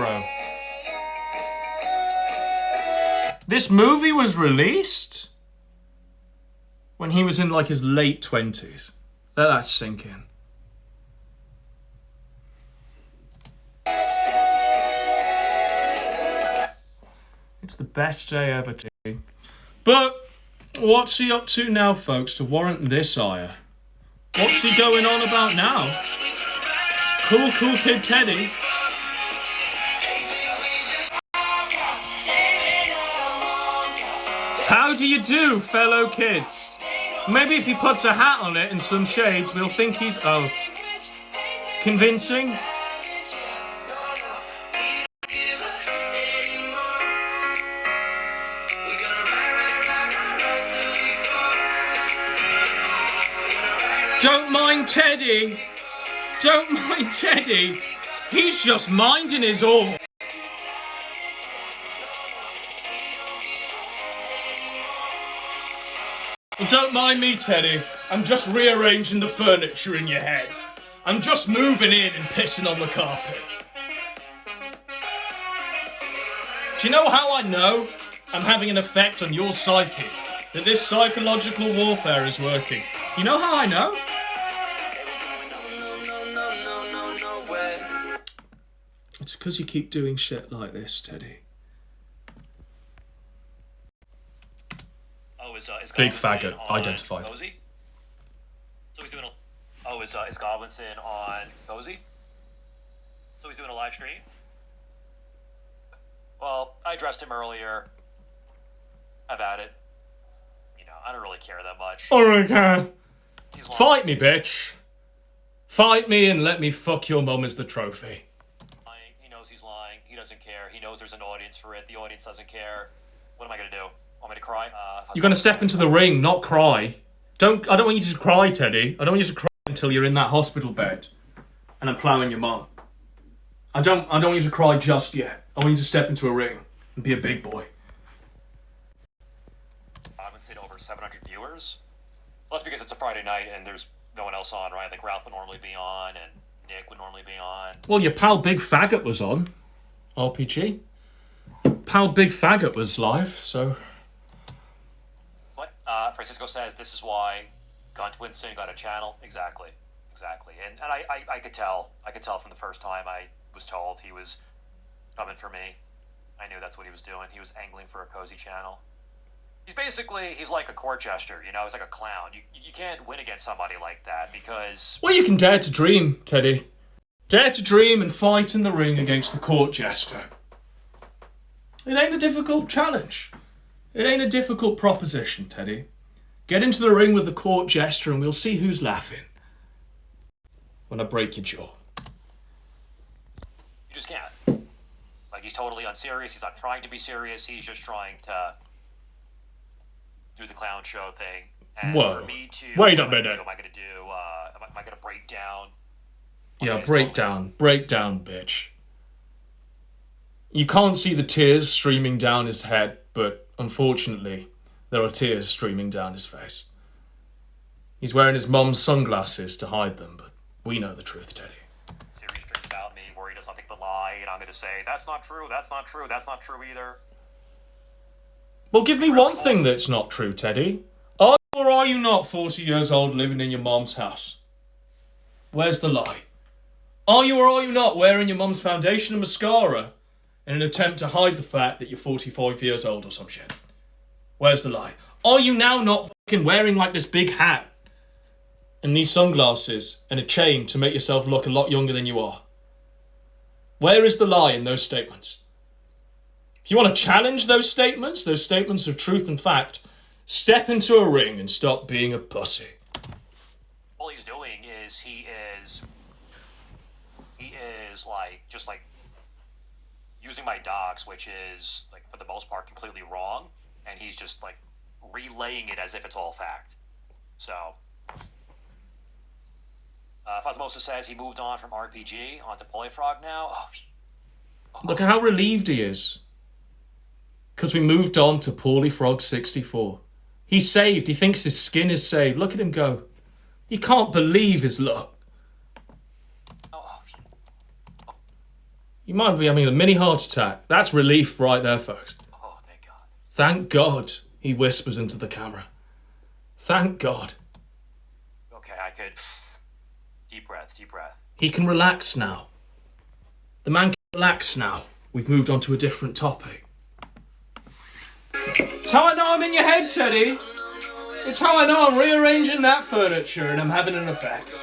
This movie was released when he was in like his late 20s. Let that sink in. It's the best day ever, T. But what's he up to now, folks, to warrant this ire? What's he going on about now? Cool kid Teddy. How do you do, fellow kids? Maybe if he puts a hat on it and some shades, we'll think he's, convincing? Don't mind Teddy. Don't mind Teddy. He's just minding his own. Well, don't mind me, Teddy. I'm just rearranging the furniture in your head. I'm just moving in and pissing on the carpet. Do you know how I know I'm having an effect on your psyche? That this psychological warfare is working? You know how I know? It's because you keep doing shit like this, Teddy. Oh, is Big Godwinson faggot on identified. Cozy? So he's doing a... Oh, is Godwinson on Cozy? So he's doing a live stream? Well, I addressed him earlier about it. You know, I don't really care that much. Alright, He's lying. fight me, bitch. Fight me and let me fuck your mum as the trophy. He knows he's lying. He doesn't care. He knows there's an audience for it. The audience doesn't care. What am I gonna do? Want me to cry? You're gonna step into the ring, not cry. I don't want you to cry, Teddy. I don't want you to cry until you're in that hospital bed and I'm ploughing your mum. I don't want you to cry just yet. I want you to step into a ring and be a big boy. Godwinson over 700 viewers. Well, that's because it's a Friday night and there's no one else on, right? Like Ralph would normally be on and Nick would normally be on. Well, your pal Big Faggot was on RPG. Pal Big Faggot was live, so... What? Francisco says this is why Godwinson got a channel. Exactly. And I could tell. I could tell from the first time I was told he was coming for me. I knew that's what he was doing. He was angling for a cozy channel. He's like a court jester, you know? He's like a clown. You can't win against somebody like that because... Well, you can dare to dream, Teddy. Dare to dream and fight in the ring against the court jester. It ain't a difficult challenge. It ain't a difficult proposition, Teddy. Get into the ring with the court jester and we'll see who's laughing. When I break your jaw. You just can't. Like, he's totally unserious. He's not trying to be serious. He's just trying to do the clown show thing. And Whoa. for me to... Wait a minute. What am I going to do? Am I going to break down? Yeah, break down, bitch. You can't see the tears streaming down his head, but unfortunately, there are tears streaming down his face. He's wearing his mum's sunglasses to hide them, but we know the truth, Teddy. Serious tricks about me where he does not think the lie, and I'm going to say, that's not true, that's not true, that's not true either. Well, give me one thing that's not true, Teddy. Are you or are you not 40 years old living in your mum's house? Where's the lie? Are you or are you not wearing your mum's foundation and mascara in an attempt to hide the fact that you're 45 years old or some shit? Where's the lie? Are you now not fucking wearing like this big hat and these sunglasses and a chain to make yourself look a lot younger than you are? Where is the lie in those statements? If you want to challenge those statements of truth and fact, step into a ring and stop being a pussy. All he's doing is he is like just like using my docs, which is like for the most part completely wrong, and he's just like relaying it as if it's all fact. So Fosmosa says he moved on from RPG onto Polyfrog now. Look at how relieved he is. Because we moved on to Polyfrog 64. He's saved. He thinks his skin is saved. Look at him go. He can't believe his luck. He might be having a mini heart attack. That's relief right there, folks. Oh, thank God. Thank God, he whispers into the camera. Thank God. Okay, I could... Deep breath, deep breath. He can relax now. The man can relax now. We've moved on to a different topic. It's how I know I'm in your head, Teddy. It's how I know I'm rearranging that furniture and I'm having an effect.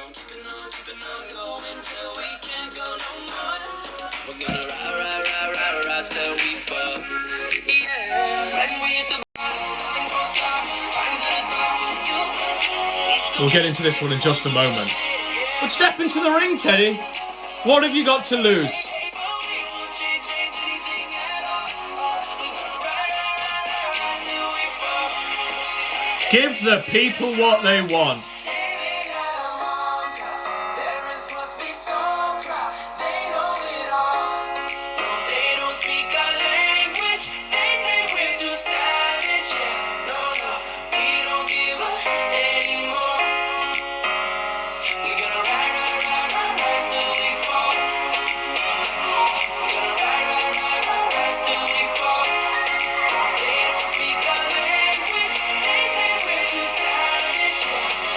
We'll get into this one in just a moment. But step into the ring, Teddy. What have you got to lose? Give the people what they want.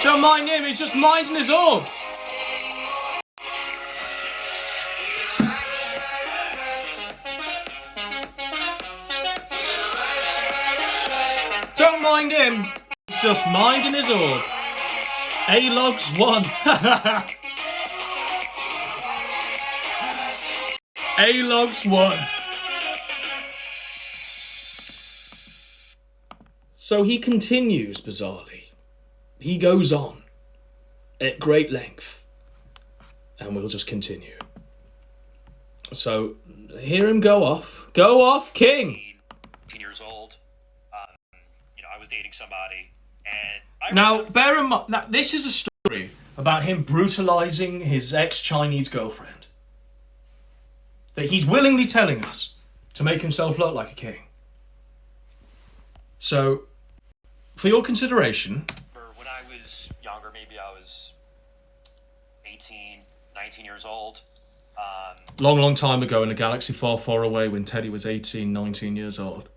Don't mind him, he's just minding his own. Don't mind him, he's just minding his own. A-Logs won. A-Logs won. So he continues, bizarrely. He goes on at great length. And we'll just continue. So, hear him go off. Go off, King! 18 years old. I was dating somebody, and Now, bear in mind, this is a story about him brutalizing his ex-Chinese girlfriend. That he's willingly telling us to make himself look like a king. So, for your consideration... When I was younger, maybe I was 18, 19 years old. Long time ago in a galaxy far, far away when Teddy was 18, 19 years old.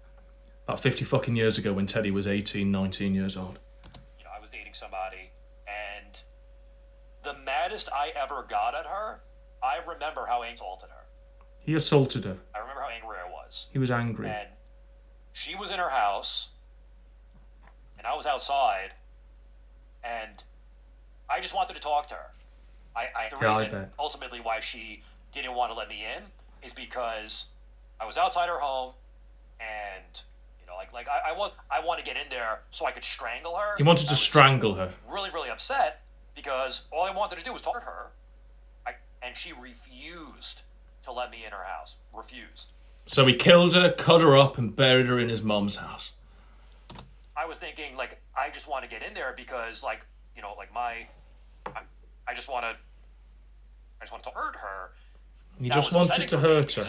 About 50 fucking years ago when Teddy was 18, 19 years old. I was dating somebody, and the maddest I ever got at her, I remember how I assaulted her. He assaulted her. I remember how angry I was. He was angry. And she was in her house, and I was outside, and I just wanted to talk to her. The reason, ultimately, why she didn't want to let me in is because I was outside her home, and I want to get in there so I could strangle her. He wanted to strangle her. Really, really upset because all I wanted to do was talk to her, and she refused to let me in her house. Refused. So he killed her, cut her up, and buried her in his mum's house. I was thinking, I just want to get in there because, I just want to hurt her. He just wanted to hurt her.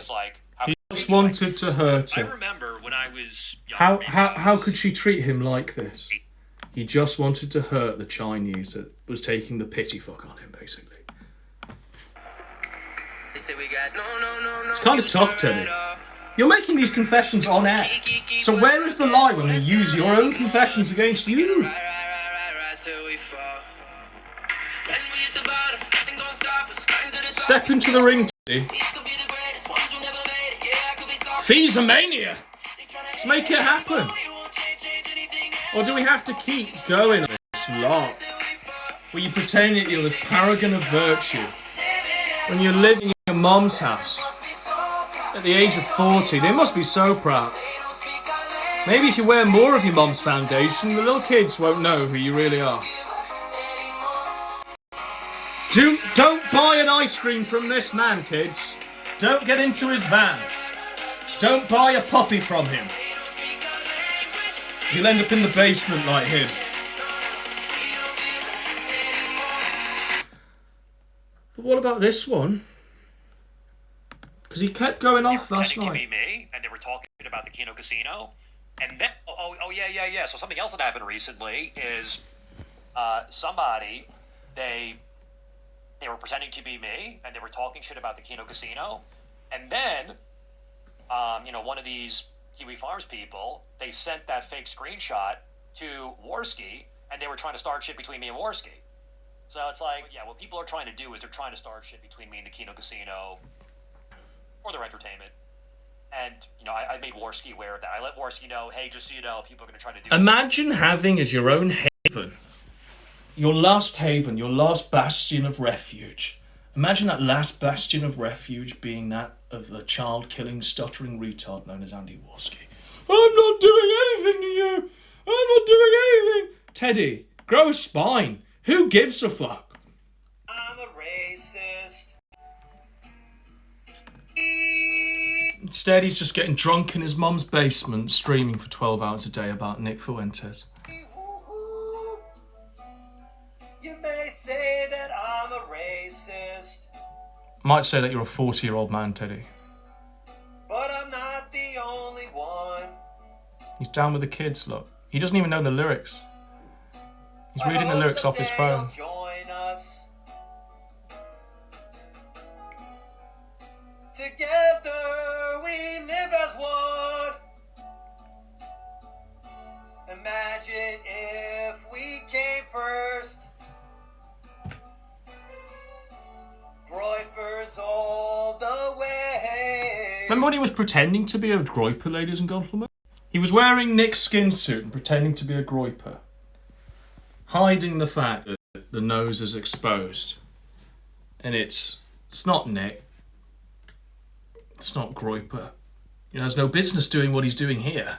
He just wanted to hurt her. I remember when I was young. How could she treat him like this? He just wanted to hurt the Chinese that was taking the pity fuck on him, basically. It's kind of tough, Teddy. You're making these confessions on air. So where is the lie when we use your own confessions against you? Step into the ring, Teddy. Fees-a-mania! Let's make it happen. Or do we have to keep going on this lot? Where you pretend that you're this paragon of virtue when you're living in your mum's house at the age of 40. They must be so proud. Maybe if you wear more of your mum's foundation, the little kids won't know who you really are. Don't buy an ice cream from this man, kids. Don't get into his van. Don't buy a puppy from him. You'll end up in the basement like him. But what about this one? Because he kept going off last night. To be me, and they were talking about the Kino Casino, and then yeah. So something else that happened recently is somebody they were pretending to be me, and they were talking shit about the Kino Casino, and then one of these Kiwi Farms people, they sent that fake screenshot to Warski, and they were trying to start shit between me and Warski. So it's like, yeah, what people are trying to do is they're trying to start shit between me and the Kino Casino for their entertainment. And, I made Warski aware of that. I let Warski know, hey, just so you know, people are going to try to do Imagine having as your own haven, your last bastion of refuge. Imagine that last bastion of refuge being that of the child-killing, stuttering retard known as Andy Warski. I'm not doing anything to you! I'm not doing anything! Teddy, grow a spine. Who gives a fuck? I'm a racist. Instead, he's just getting drunk in his mum's basement, streaming for 12 hours a day about Nick Fuentes. You may say that I'm a racist. Might say that you're a 40-year-old man, Teddy. But I'm not the only one. He's down with the kids, look. He doesn't even know the lyrics. He's reading the lyrics off his phone. Join us. Together we live as one. Imagine if we came first. Groypers all the way. Remember when he was pretending to be a groiper, ladies and gentlemen? He was wearing Nick's skin suit and pretending to be a groiper, hiding the fact that the nose is exposed. And it's not Nick. It's not groiper. He has no business doing what he's doing here.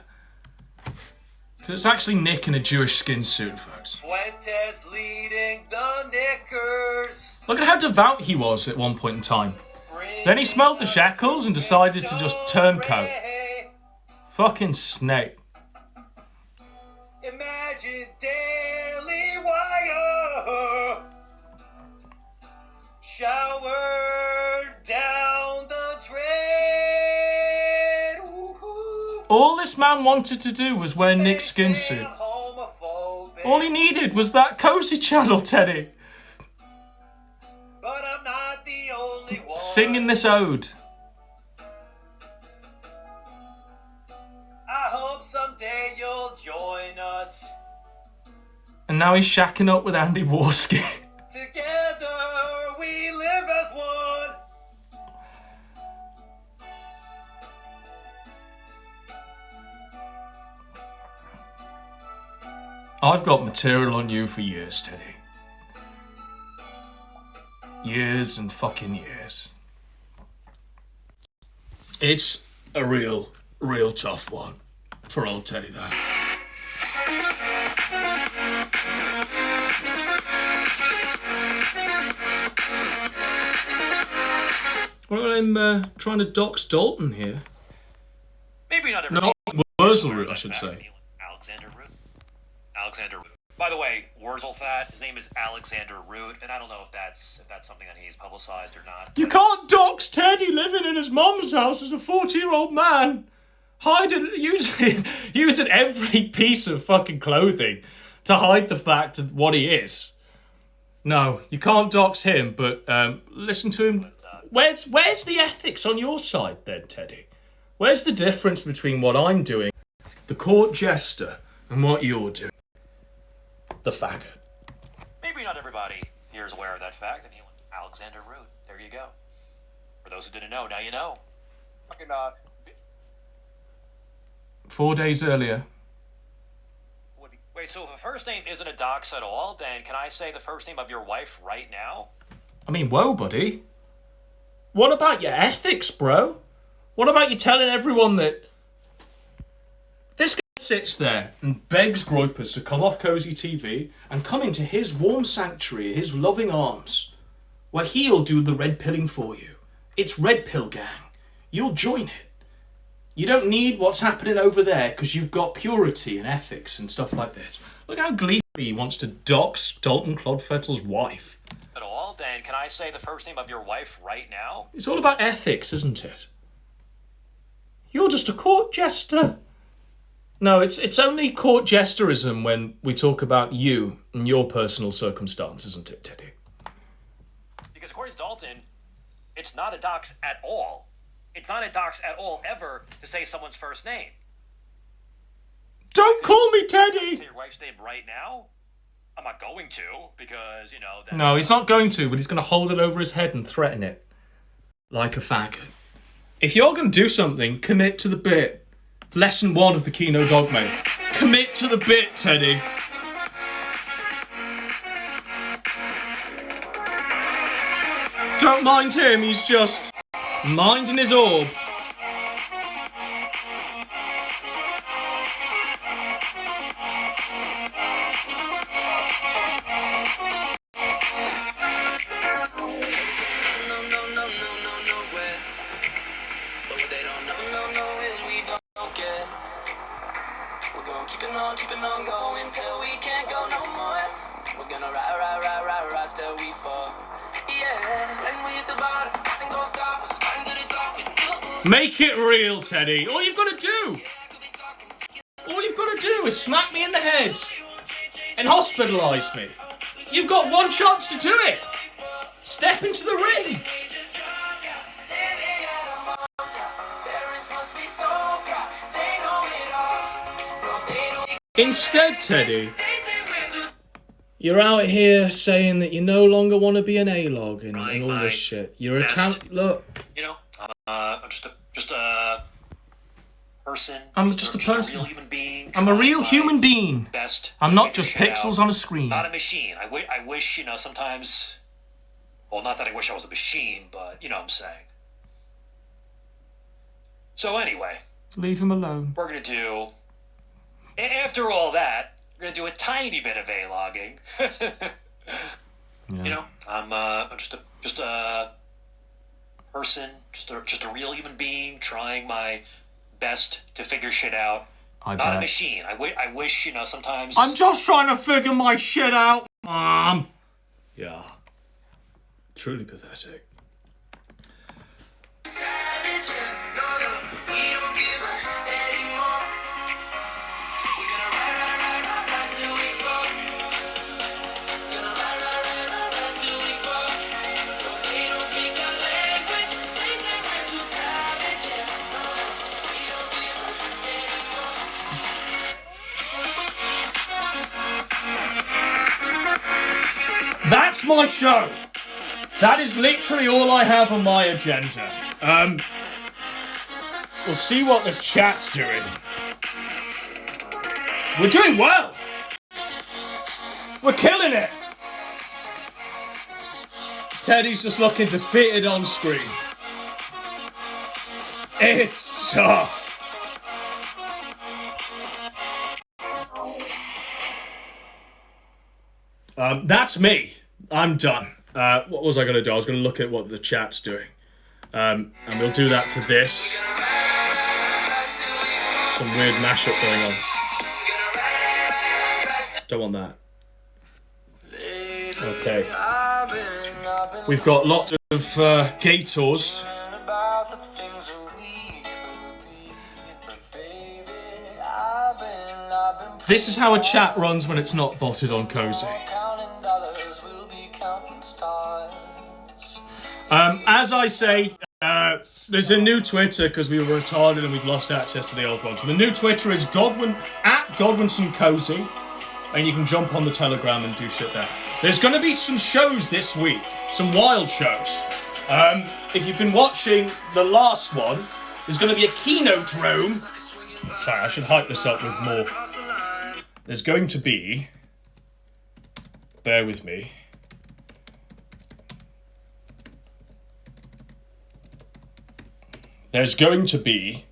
It's actually Nick in a Jewish skin suit, folks. Fuentes leading the Knickers. Look at how devout he was at one point in time. Then he smelled the shackles and decided to just turncoat. Fucking snake. Imagine Daily Wire. Shower down the drain. Woo-hoo. All this man wanted to do was wear Nick's skin suit. All he needed was that cozy channel, Teddy. But I'm not the only one. Singing this ode. I hope someday you'll join us. And now he's shacking up with Andy Warski. Together we live as one. I've got material on you for years, Teddy. Years and fucking years. It's a real tough one for old Teddy, though. What about him trying to dox Dalton here? Maybe not everybody. No, Wurzelroot, I should say. Alexander Root. Alexander Root. By the way, Wurzelfat, his name is Alexander Root, and I don't know if that's something that he's publicized or not. You can't dox Teddy living in his mum's house as a 40-year-old man. Hiding, using every piece of fucking clothing to hide the fact of what he is. No, you can't dox him, but listen to him. Where's the ethics on your side then, Teddy? Where's the difference between what I'm doing, the court jester, and what you're doing? The faggot. Maybe not everybody here is aware of that fact, and Alexander Root. There you go. For those who didn't know, now you know. Fucking 4 days earlier. Wait, so if a first name isn't a dox at all, then can I say the first name of your wife right now? I mean, whoa, buddy. What about your ethics, bro? What about you telling everyone that this guy sits there and begs groypers to come off Cozy TV and come into his warm sanctuary, his loving arms, where he'll do the red pilling for you. It's Red Pill Gang. You'll join it. You don't need what's happening over there because you've got purity and ethics and stuff like this. Look how gleefully he wants to dox Dalton Clodfettle's wife. At all, then can I say the first name of your wife right now? It's all about ethics, isn't it? You're just a court jester. No, it's only court jesterism when we talk about you and your personal circumstance, isn't it, Teddy? Because according to Dalton, it's not a dox at all. It's not a dox at all ever to say someone's first name. Don't call me Teddy! Say your wife's name right now? I'm not going to, because, No, he's not going to, but he's going to hold it over his head and threaten it. Like a faggot. If you're going to do something, commit to the bit. Lesson 1 of the Kino Dogma. Commit to the bit, Teddy. Don't mind him, he's just minding his orb. Keeping on going till we can't go no more. We're gonna ride till we fall. Yeah, when we hit the bottom, nothing gonna stop us. Climb to the top. Make it real, Teddy. All you've got to do. All you've got to do is smack me in the head and hospitalise me. You've got one chance to do it. Step into the ring. Instead, Teddy, you're out here saying that you no longer want to be an A-log and all this shit. You're a talent. Look. I'm just a person. I'm just a person. A real human being. I'm a real human being. Best. I'm not just pixels on a screen. Not a machine. I wish, sometimes. Well, not that I wish I was a machine, but you know what I'm saying. So anyway. Leave him alone. We're gonna do After all that, we're gonna do a tiny bit of A-logging. You know, I'm just a person, just a real human being trying my best to figure shit out. Not a machine. I wish, you know, sometimes. I'm just trying to figure my shit out, Mom. Yeah. Truly pathetic. That's my show. That is literally all I have on my agenda. We'll see what the chat's doing. We're doing well. We're killing it. Teddy's just looking defeated on screen. It's tough. That's me. I'm done. What was I going to do? I was going to look at what the chat's doing. And we'll do that to this. Some weird mashup going on. Don't want that. Okay. We've got lots of gators. This is how a chat runs when it's not botted on Cozy. As I say, there's a new Twitter because we were retarded and we've lost access to the old one. So the new Twitter is Godwinson Cozy, and you can jump on the Telegram and do shit there. There's going to be some shows this week, some wild shows. If you've been watching the last one, there's going to be a keynote room. Sorry, I should hype this up with more. There's going to be... Bear with me. There's going to be...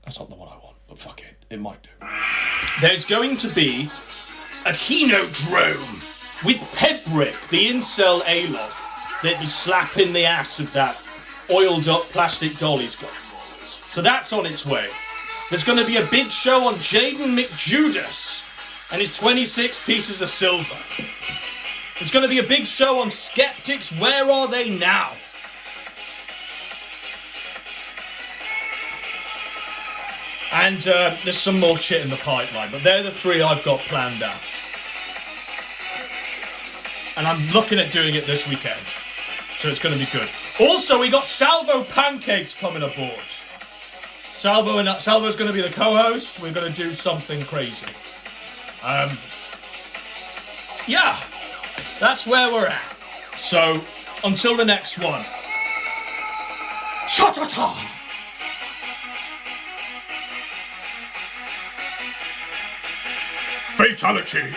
That's not the one I want, but fuck it. It might do. There's going to be a keynote room with Pedbrick, the incel A-log, that you slap in the ass of that oiled up plastic doll he's got. So that's on its way. There's going to be a big show on Jaden McJudas and his 26 pieces of silver. There's going to be a big show on Skeptics. Where are they now? And there's some more shit in the pipeline, but they're the three I've got planned out. And I'm looking at doing it this weekend, so it's going to be good. Also, we got Salvo Pancakes coming aboard. Salvo's going to be the co-host. We're going to do something crazy. Yeah, that's where we're at. So, until the next one. Cha-cha-cha! Fatality!